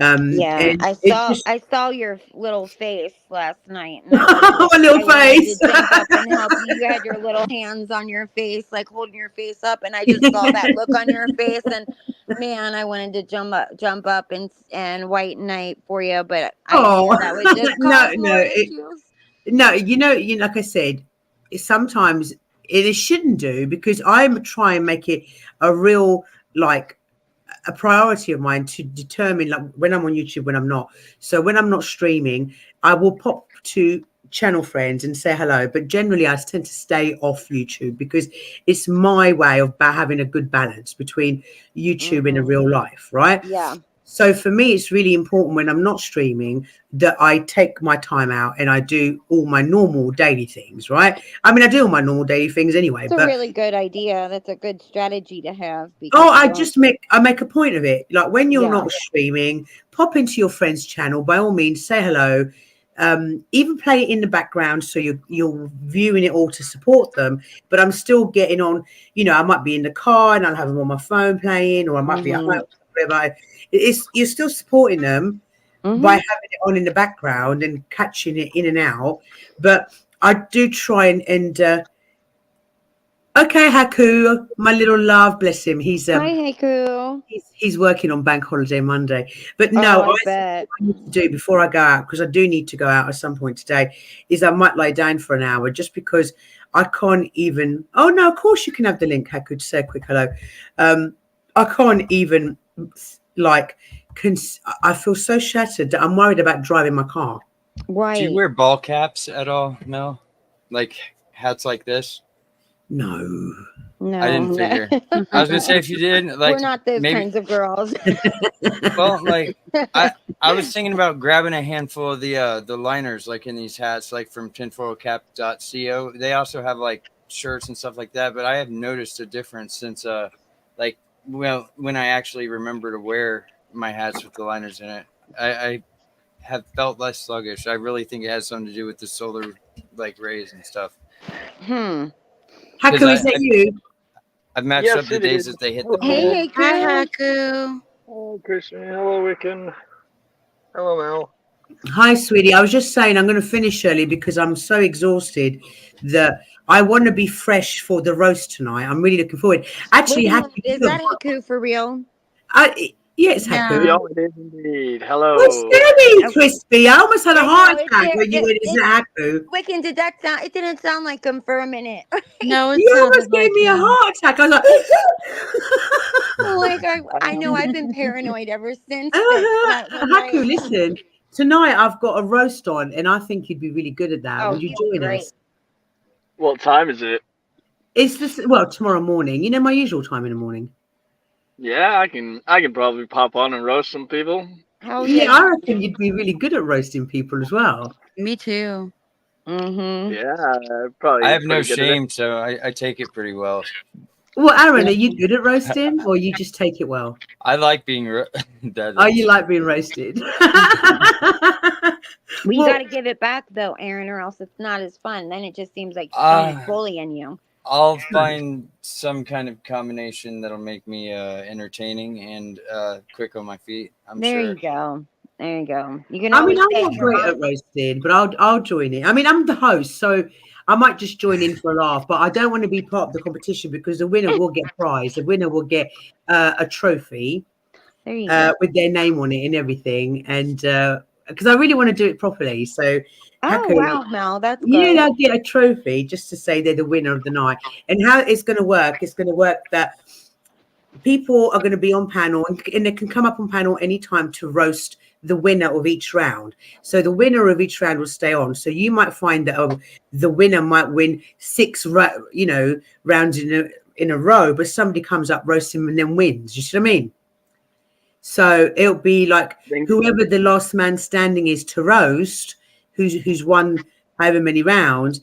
I saw your little face last night. My little face. You had your little hands on your face, like holding your face up, and I just saw that look on your face, and Man, I wanted to jump up and white knight for you, but I Oh. knew that would just No, cause no, more it- issues. No, like I said, sometimes it shouldn't do, because I try and make it a real, like, a priority of mine to determine, like, when I'm on YouTube, when I'm not. So when I'm not streaming, I will pop to channel friends and say hello, but generally I tend to stay off YouTube, because it's my way of having a good balance between YouTube and a real life, right? Yeah. So for me, it's really important when I'm not streaming that I take my time out and I do all my normal daily things, right? I mean, I do all my normal daily things anyway, It's a but really good idea. That's a good strategy to have. I make a point of it. Like, when you're Yeah. not streaming, pop into your friend's channel, by all means, say hello. Even play it in the background, so you're viewing it all to support them. But I'm still getting on. I might be in the car and I'll have them on my phone playing, or I might be at home. Whatever. You're still supporting them by having it on in the background and catching it in and out. But I do try and okay, Haku, my little love, bless him. He's Hi, Haiku. he's working on Bank Holiday Monday. But no, I bet. what I need to do before I go out, because I do need to go out at some point today, is I might lie down for an hour, just because I can't even. Oh no, of course you can have the link, Haku, to say a quick hello. I can't even, like, I feel so shattered that I'm worried about driving my car. Right. Do you wear ball caps at all, Mel? Like hats like this? No. No, I didn't figure. I was gonna say, if you did, like, we're not those maybe. kinds of girls. Well, like, I was thinking about grabbing a handful of the liners, like, in these hats, like from tinfoilcap.co. They also have like shirts and stuff like that, but I have noticed a difference since like, well, when I actually remember to wear my hats with the liners in it, I have felt less sluggish. I really think it has something to do with the solar, like, rays and stuff. Haku, is that you? I've matched Yes, up the it days is. that they hit the Hey, pole. Haiku. Haku. Hello, Christian. Hello, Wiccan. Hello, Mel. Hi, sweetie. I was just saying I'm going to finish early because I'm so exhausted that I want to be fresh for the roast tonight. I'm really looking forward. Actually, Wait a minute, Haku, is that Haiku for real? yeah, it's Yeah. Haku. Yeah, it is indeed. Hello. What's scary, Crispy? I almost had a I know, heart it's attack there- when you it- went, is that Haku? Wiccan, did that sound? It didn't sound like him for a minute. No, it You sounded almost gave like me a him. heart attack. I was like, I know I've been paranoid ever since. Haku, listen. Tonight I've got a roast on, and I think you'd be really good at that. Oh, Would you you'd be join great. us? What time is it? It's this. Well, tomorrow morning. You know, my usual time in the morning. Yeah, I can probably pop on and roast some people. Oh Yeah, yeah. I reckon you'd be really good at roasting people as well. Me too. Mm-hmm. Yeah, probably. I have no pretty good at it. shame, so I take it pretty well. Well, Aaron, are you good at roasting, or you just take it well? I like being Oh, you like being roasted? Well, you Well, got to give it back though, Aaron, or else it's not as fun. Then it just seems like someone's bullying you. I'll find some kind of combination that'll make me entertaining and quick on my feet. I'm There sure. you go. There you go. You can I mean, always I'm say not you're great at on. roasting, but I'll join it. I mean, I'm the host, so I might just join in for a laugh. But I don't want to be part of the competition, because the winner will get a prize. The winner will get a trophy There you go. with their name on it and everything, and because I really want to do it properly. So, Oh Haku, wow, Mel, that's yeah, good. they'll get a trophy just to say they're the winner of the night. And how it's going to work, it's going to work that people are going to be on panel, and they can come up on panel anytime to roast the winner of each round. So the winner of each round will stay on. So you might find that the winner might win 6 rounds in a row, but somebody comes up, roasts him, and then wins. You see what I mean? So it'll be like whoever the last man standing is to roast, who's won however many rounds.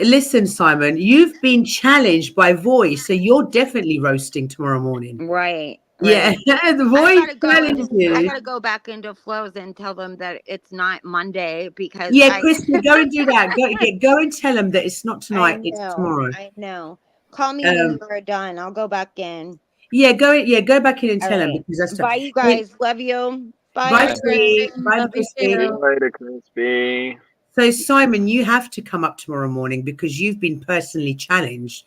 Listen, Simon, you've been challenged by Voice, so you're definitely roasting tomorrow morning. Right. Yeah, the Voice I challenged you. gotta go back into flows and tell them that it's not Monday because Yeah, Christy, go and do that. Go and tell them that it's not tonight, it's tomorrow. I know. Call me when you're done. I'll go back in. Yeah, go back in and All tell them, right. because that's Bye, you guys. Love you. Bye. Sweetie. Bye, Love you Christy. See too. you later, Crispy. So, Simon, you have to come up tomorrow morning because you've been personally challenged.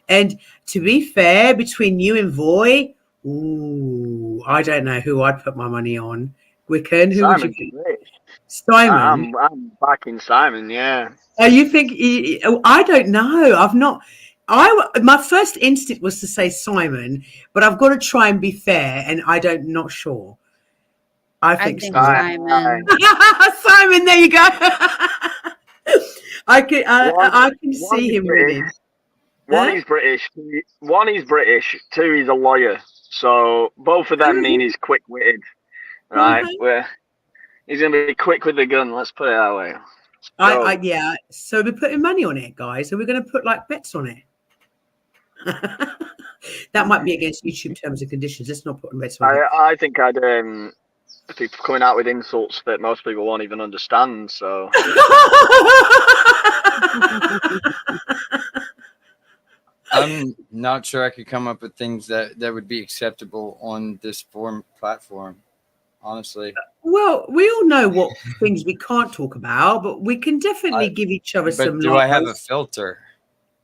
And to be fair, between you and Voy, Ooh, I don't know who I'd put my money on. Wicken, who would you Simon's pick? great. Simon. I'm backing Simon. Yeah. You think? I don't know. I've not. My first instinct was to say Simon, but I've got to try and be fair, and not sure. I think Simon. Simon, there you go. I can see him winning. One, he's British. One, he's British. Two, he's a lawyer. So both of them mean he's quick-witted, right? He's gonna be quick with the gun. Let's put it that way. Yeah. So we're putting money on it, guys. Are we going to put like bets on it? That might be against YouTube terms and conditions. Let's not put bets on it. I think I'd people coming out with insults that most people won't even understand. So. I'm not sure I could come up with things that would be acceptable on this platform, honestly. Well, we all know what things we can't talk about, but we can definitely give each other some. But do I have a filter?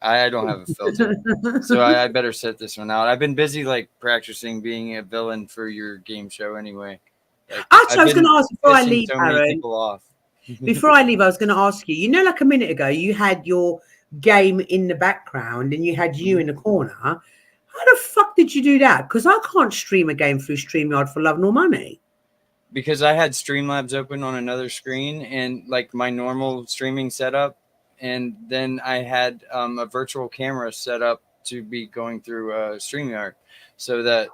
I don't have a filter, so I better set this one out. I've been busy like practicing being a villain for your game show anyway. Actually, I was going to ask before I leave, so many Aaron. people off. Before I leave, I was going to ask you. You know, like a minute ago, you had your game in the background and you had you in the corner. How the fuck did you do that? Because I can't stream a game through StreamYard for love nor money. Because I had Streamlabs open on another screen and like my normal streaming setup, and then I had a virtual camera set up to be going through StreamYard, so that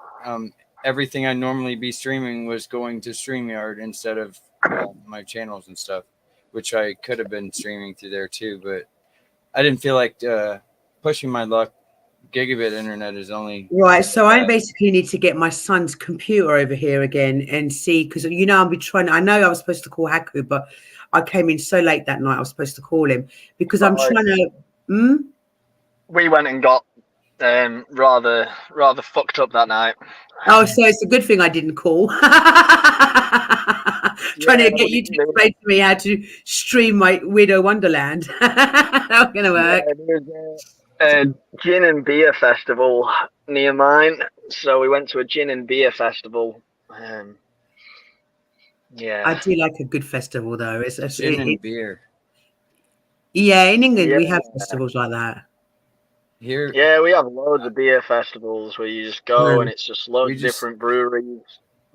everything I normally be streaming was going to StreamYard instead of my channels and stuff, which I could have been streaming through there too, but I didn't feel like pushing my luck. Gigabit internet is only right. So I basically need to get my son's computer over here again and see, because I'll be trying. I know I was supposed to call Haku, but I came in so late that night. I was supposed to call him because I'm trying to. We went and got rather fucked up that night. Oh, so it's a good thing I didn't call. Trying to get you to explain to me how to stream my Widow Wonderland. Not gonna work. Yeah, there's a gin and beer festival near mine, so we went to a gin and beer festival. Yeah, I do like a good festival though. It's gin and beer. Yeah, in England we have festivals like that. Here, yeah, we have loads of beer festivals where you just go and it's just loads of different breweries,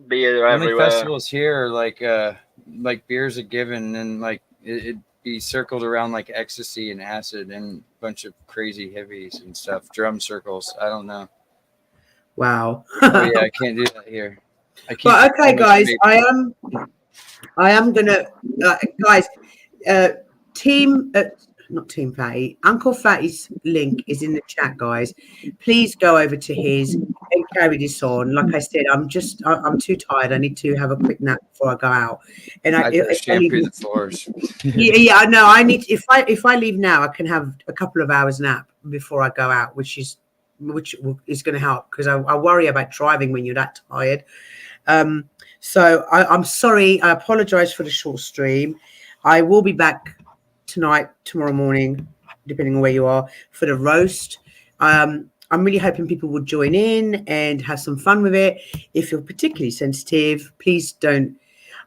beer everywhere. Festivals here are like beer's a given, and like it'd be circled around like ecstasy and acid and a bunch of crazy hippies and stuff. Drum circles. I don't know. Wow. Oh, yeah, I can't do that here. But okay, guys, I am gonna guys. Not Team Fatty. Uncle Fatty's link is in the chat, guys. Please go over to his and carry this on. Like I said, I'm too tired. I need to have a quick nap before I go out. And I shampoo the floors. yeah, I know. I need if I leave now, I can have a couple of hours nap before I go out, which is going to help, because I worry about driving when you're that tired. So I'm sorry. I apologize for the short stream. I will be back tonight, tomorrow morning, depending on where you are, for the roast. I'm really hoping people will join in and have some fun with it. If you're particularly sensitive, please don't.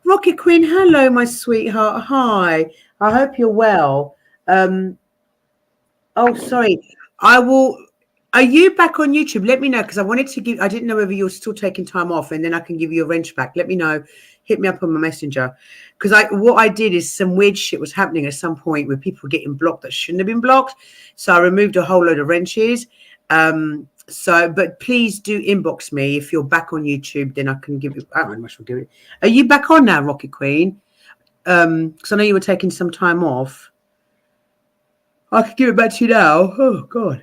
Rocket Queen, hello, my sweetheart. Hi. I hope you're well. Oh, sorry. I will. Are you back on YouTube? Let me know, because I didn't know whether you're still taking time off, and then I can give you a wrench back. Let me know. Hit me up on my messenger, because what I did is some weird shit was happening at some point with people getting blocked that shouldn't have been blocked. So I removed a whole load of wrenches. But please do inbox me if you're back on YouTube. Then I can give you. I don't know how much we'll give it. Are you back on now, Rocket Queen? Because I know you were taking some time off. I can give it back to you now. Oh God.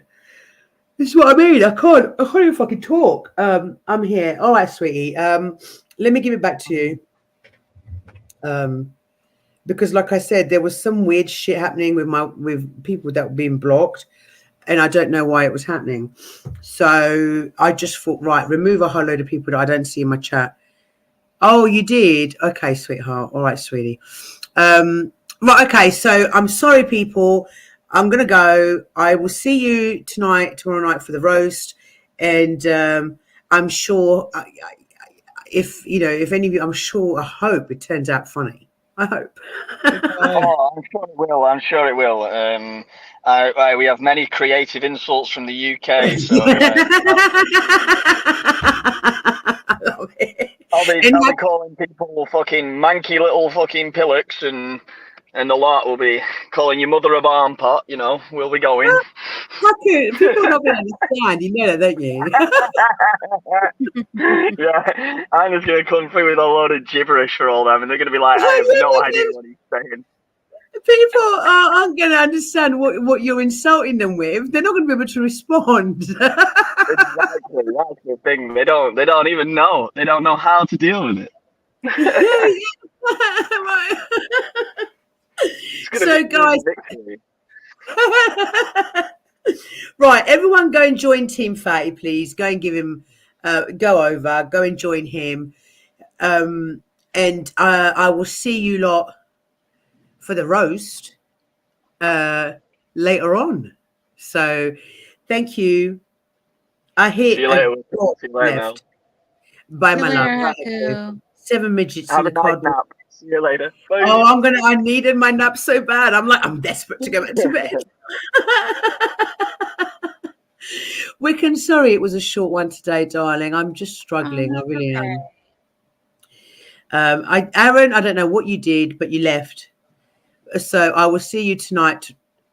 This is what I mean. I can't even fucking talk. I'm here. All right, sweetie. Let me give it back to you. Because like I said, there was some weird shit happening with people that were being blocked, and I don't know why it was happening. So I just thought, right, remove a whole load of people that I don't see in my chat. Oh, you did? Okay, sweetheart. All right, sweetie. Right, okay. So I'm sorry, people. I'm going to go. I will see you tomorrow night for the roast. And I'm sure if any of you, I hope it turns out funny. I hope. Oh, I'm sure it will. I'm sure it will. We have many creative insults from the UK, so I'll be calling people fucking manky little fucking pillocks, and the lot will be calling you mother of arm pot. We'll be going. People are not going to understand. You know that, don't you? Yeah, I'm just going to come through with a load of gibberish for all them, and they're going to be like, I have no idea what he's saying. People aren't going to understand what you're insulting them with. They're not going to be able to respond. Exactly, that's the thing. They don't even know. They don't know how to deal with it. So, guys. Right, everyone go and join Team Fatty, please. Go and give him, go and join him. And I will see you lot for the roast later on. So, thank you. I hit See you later. See you later, Mel. Bye, my love. 7 midgets in the nice nap. See you later. Bye. Oh, I needed my nap so bad. I'm desperate to go back to bed. Wiccan, sorry it was a short one today, darling. I'm just struggling. I really am. Aaron, I don't know what you did, but you left. So I will see you tonight.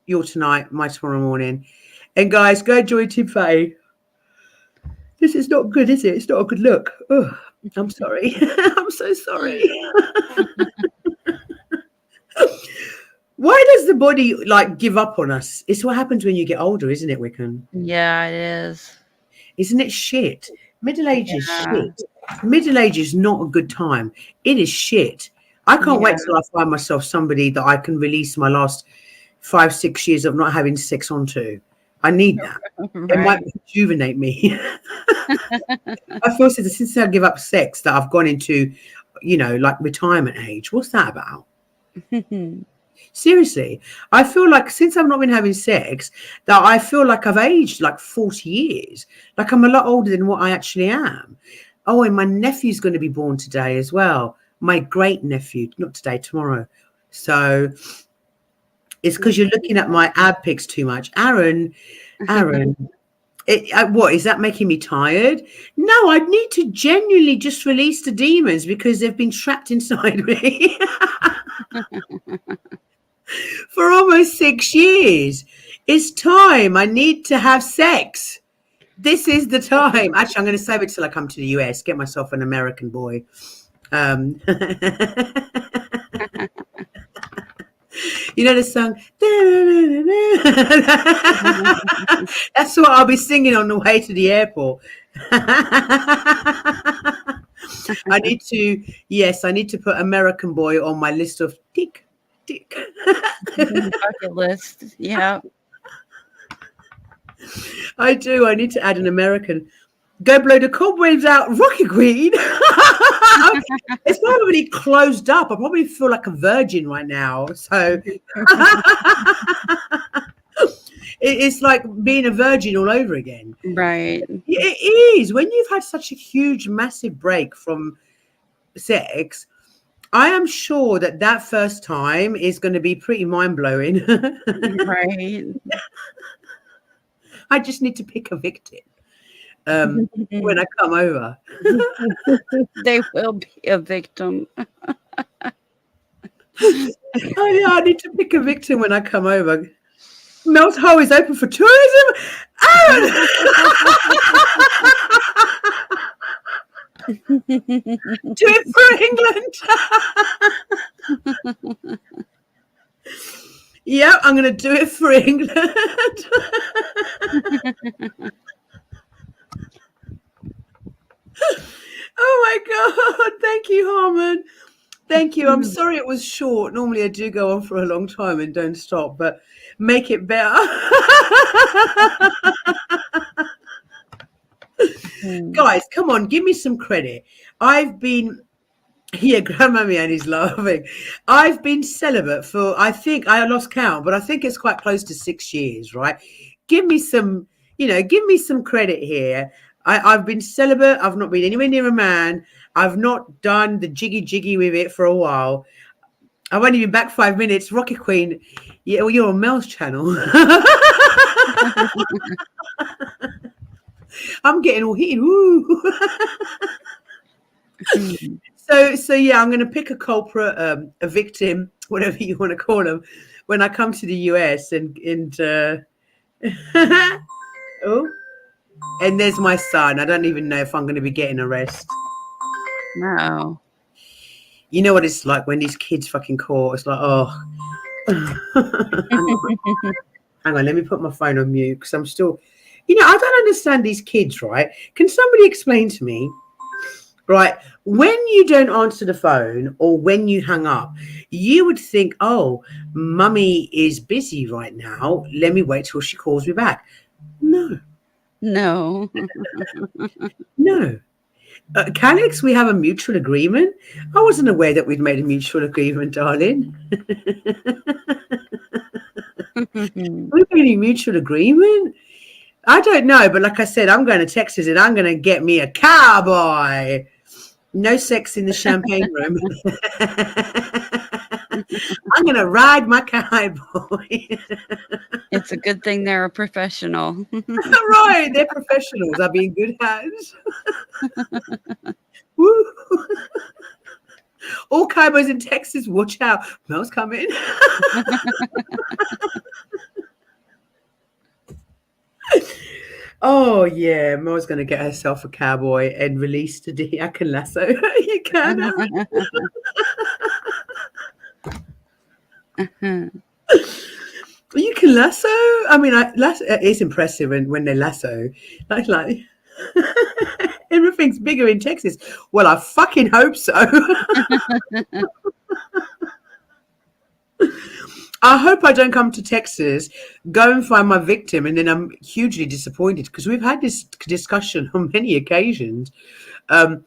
My tomorrow morning. And guys, go join Team Fatty. This is not good, is it? It's not a good look. Oh, I'm sorry. I'm so sorry. Why does the body give up on us? It's what happens when you get older, isn't it, Wiccan? Yeah, it is. Isn't it shit? Middle age is shit. Middle age is not a good time. It is shit. I can't wait till I find myself somebody that I can release my last 5-6 years of not having sex onto. I need that. Right. It might rejuvenate me. I feel since I give up sex that I've gone into, retirement age. What's that about? Seriously, I feel like since I've not been having sex, that I feel like I've aged 40 years. Like I'm a lot older than what I actually am. Oh, and my nephew's going to be born today as well. My great nephew, not today, tomorrow. So it's because you're looking at my ab pics too much. Aaron, what is that making me tired? No, I need to genuinely just release the demons because they've been trapped inside me. For almost 6 years. It's time. I need to have sex. This is the time. Actually, I'm going to save it till I come to the US, get myself an American boy. You know the song? That's what I'll be singing on the way to the airport. I need to put American boy on my list of tick. Bucket list. Yeah. I do. I need to add an American. Go blow the cobwebs out, Rocky Queen. It's probably closed up. I probably feel like a virgin right now. So it's like being a virgin all over again. Right. It is. When you've had such a huge, massive break from sex, I am sure that first time is going to be pretty mind-blowing. Right. I just need to pick a victim when I come over. They will be a victim. Oh, yeah, I need to pick a victim when I come over. Mel's Hole is open for tourism. Aaron! Do it for England. Yeah, I'm going to do it for England. Oh my God. Thank you, Harmon. Thank you. I'm sorry it was short. Normally I do go on for a long time and don't stop, but make it better. Guys, come on, give me some credit. I've been, Grandma Miani's laughing. I've been celibate for, I think, I lost count, but I think it's quite close to 6 years, right? Give me some, give me some credit here. I've been celibate. I've not been anywhere near a man. I've not done the jiggy with it for a while. I've only been back 5 minutes. Rocket Queen, yeah, well, you're on Mel's channel. I'm getting all heated. Woo. So yeah, I'm going to pick a culprit, a victim, whatever you want to call them, when I come to the US and oh, and there's my son. I don't even know if I'm going to be getting arrested. No. You know what it's like when these kids fucking call. It's like, oh. Hang on, let me put my phone on mute because I'm still, I don't understand these kids, right? Can somebody explain to me, right, when you don't answer the phone or when you hang up, you would think, oh, mummy is busy right now. Let me wait till she calls me back. No. No. No. Calix, we have a mutual agreement. I wasn't aware that we'd made a mutual agreement, darling. We've made a mutual agreement. I don't know, but like I said, I'm going to Texas and I'm going to get me a cowboy. No sex in the champagne room. I'm going to ride my cowboy. It's a good thing they're a professional. Right, they're professionals. I'll be in good hands. Woo. All cowboys in Texas, watch out. Mel's coming. Oh yeah, Mel's gonna get herself a cowboy and release today. I can lasso. You can. You can lasso. I mean, lasso. It's impressive when they lasso. Like everything's bigger in Texas. Well, I fucking hope so. I hope I don't come to Texas, go and find my victim, and then I'm hugely disappointed because we've had this discussion on many occasions. And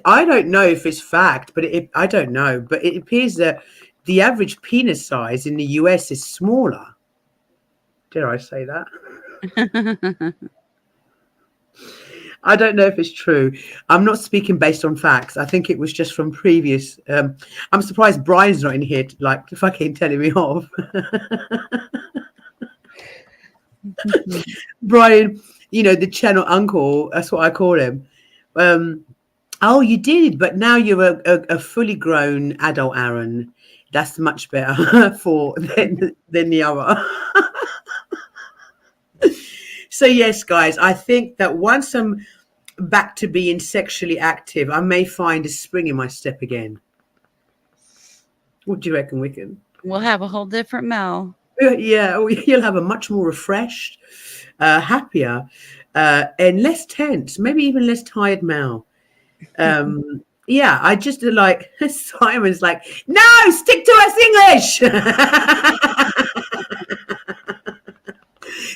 I don't know if it's fact, but I don't know. But it appears that the average penis size in the US is smaller. Did I say that? I don't know if it's true. I'm not speaking based on facts. I think it was just from previous. I'm surprised Brian's not in here to fucking telling me off. Brian, the channel uncle, that's what I call him. Oh, you did, but now you're a fully grown adult Aaron. That's much better than the other. So yes, guys, I think that once I'm back to being sexually active, I may find a spring in my step again. What do you reckon, Wiccan? We'll have a whole different Mel. Yeah, you'll have a much more refreshed, happier, and less tense, maybe even less tired Mel. Yeah, I just like Simon's like, no, stick to us English.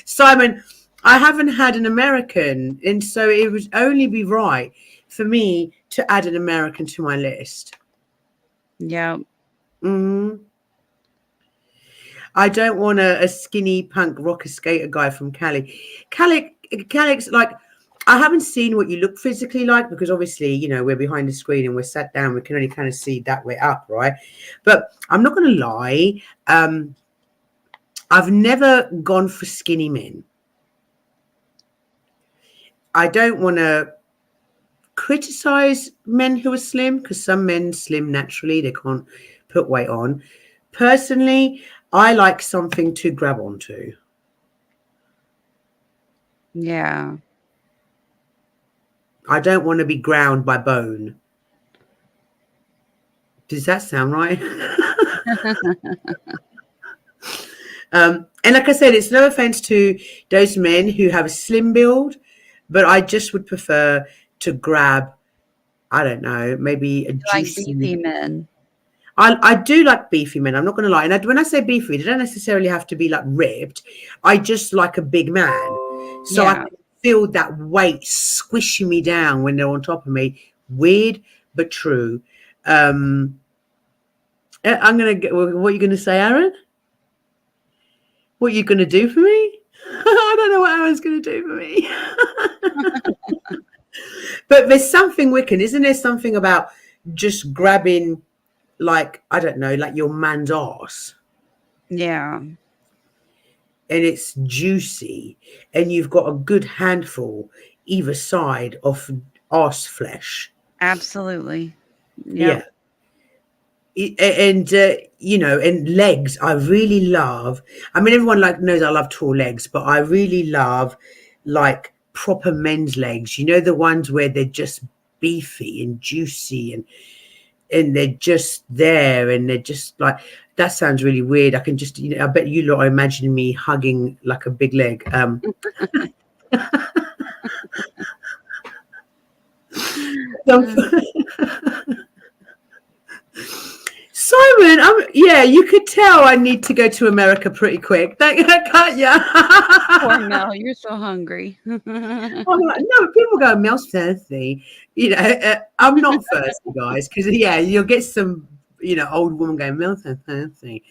Simon, I haven't had an American, and so it would only be right for me to add an American to my list. Yeah. Mm-hmm. I don't want a skinny punk rocker skater guy from Cali. Calix, like, I haven't seen what you look physically like because obviously, we're behind the screen and we're sat down. We can only kind of see that way up, right? But I'm not going to lie. I've never gone for skinny men. I don't want to criticize men who are slim because some men slim naturally. They can't put weight on. Personally, I like something to grab onto. Yeah. I don't want to be ground by bone. Does that sound right? And like I said, it's no offense to those men who have a slim build, but I just would prefer to grab, I don't know, maybe a juicy. Like beefy men. I do like beefy men. I'm not going to lie. And when I say beefy, they don't necessarily have to be like ripped. I just like a big man. So I can feel that weight squishing me down when they're on top of me. Weird, but true. I'm going to get, what are you going to say, Aaron? What are you going to do for me? I don't know what Aaron's going to do for me. But there's something wicked, isn't there? Something about just grabbing, like, I don't know, like your man's arse. Yeah. And it's juicy. And you've got a good handful either side of arse flesh. Absolutely. Yeah. And you know, and legs I really love. I mean, everyone like knows I love tall legs, but I really love like proper men's legs, you know, the ones where they're just beefy and juicy and they're just there and they're just like, that sounds really weird. I can just, you know, I bet you lot are imagining me hugging like a big leg. Simon, yeah, you could tell I need to go to America pretty quick. Can't you? Poor Mel, you're so hungry. I'm like, no, people go, Mel's thirsty. You know, I'm not thirsty, guys, because, yeah, you'll get some, you know, old woman going, Mel's so thirsty.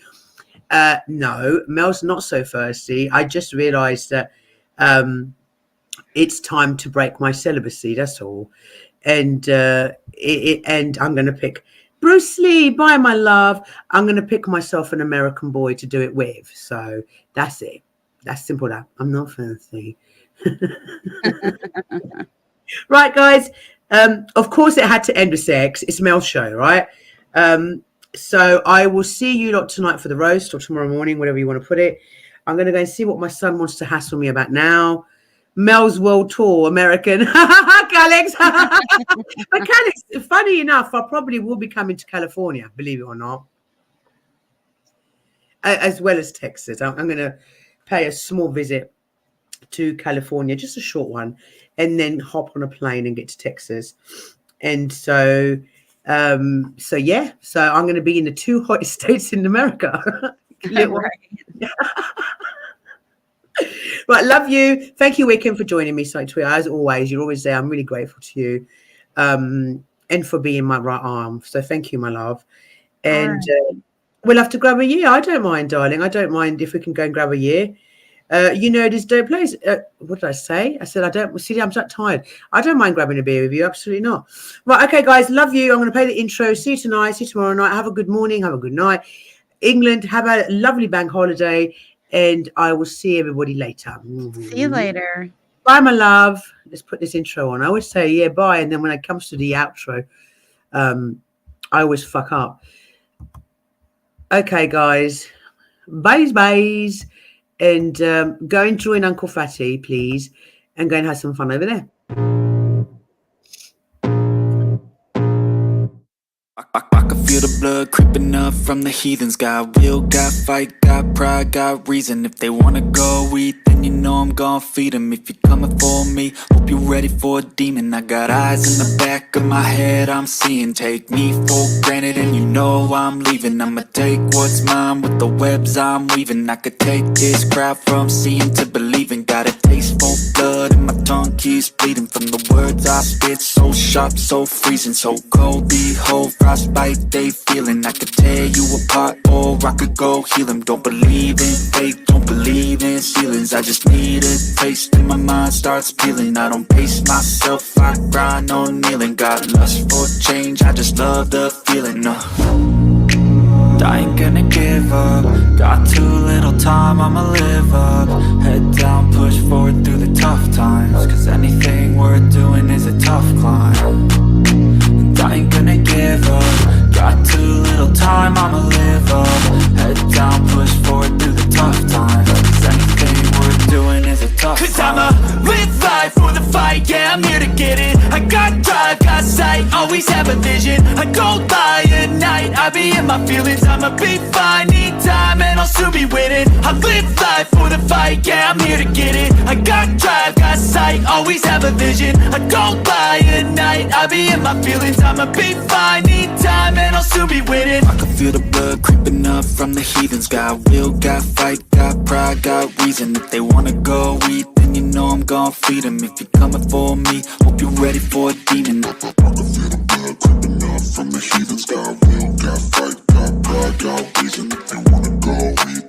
No, Mel's not so thirsty. I just realised that it's time to break my celibacy, that's all. And and I'm going to pick Bruce Lee, bye, my love. I'm going to pick myself an American boy to do it with. So that's it. That's simple. That I'm not fancy. Right, guys. Of course, it had to end with sex. It's Mel's show, right? So I will see you lot tonight for the roast or tomorrow morning, whatever you want to put it. I'm going to go and see what my son wants to hassle me about now. Mel's World Tour, American. Calix. But Calix, funny enough, I probably will be coming to California, believe it or not, as well as Texas. I'm going to pay a small visit to California, just a short one, and then hop on a plane and get to Texas. And so yeah, so I'm going to be in the two hottest states in America. Right. Right, love you. Thank you, Wickham, for joining me, Twitter. As always, you're always there. I'm really grateful to you, and for being my right arm. So thank you, my love. And we'll have to grab a year. I don't mind, darling. I don't mind if we can go and grab a year. You know, this dope place. What did I say? I said I don't. See, I'm so tired. I don't mind grabbing a beer with you. Absolutely not. Right, okay, guys. Love you. I'm going to play the intro. See you tonight. See you tomorrow night. Have a good morning. Have a good night. England, have a lovely bank holiday. And I will see everybody later. See you later. Bye, my love. Let's put this intro on. I always say, yeah, bye. And then when it comes to the outro, I always fuck up. Okay, guys. Byes. And go and join Uncle Fatty, please. And go and have some fun over there. I can feel the blood creeping up from the heathens. Got will, got fight, got pride, got reason. If they wanna go eat, then you know I'm gon' feed them. If you're coming for me, hope you're ready for a demon. I got eyes in the back of my head, I'm seeing. Take me for granted and you know I'm leaving. I'ma take what's mine with the webs I'm weaving. I could take this crowd from seeing to believing. Got a taste for blood and my tongue keeps bleeding. From the words I spit, so sharp, so freezing. So cold, behold, frostbite they feeling. I could tear you apart or I could go heal them. Don't believe in fate, don't believe in ceilings. I just need a taste and my mind starts peeling. I don't pace myself, I grind on kneeling. Got lust for change, I just love the feeling. I ain't gonna give up. Got too little time, I'ma live up. Head down, push forward through the tough times. Cause anything worth doing is a tough climb. And I ain't gonna give up. Got too little time, I'ma live up. Head down, push forward through the tough times. Cause anything worth doing is a tough climb. Cause I'ma live life for the fight, yeah, I'm here to get it. I got drive, got sight, always have a vision. I don't lie at night, I be in my feelings. I'ma be fine, need time, and I'll soon be winning. I live life for the fight, yeah, I'm here to get it. I got drive, got sight, always have a vision. I don't lie at night, I be in my feelings. I'ma be fine, need time, and I'll soon be winning. I can feel the blood creeping up from the heathens. Got will, got fight, got pride, got reason. If they wanna go eat, then you know I'm gon' feed them. If you're coming for me, hope you're ready for a demon. I can feel the blood creeping up from the heathens. Got will, got fight, got pride, got reason. If they wanna go eat,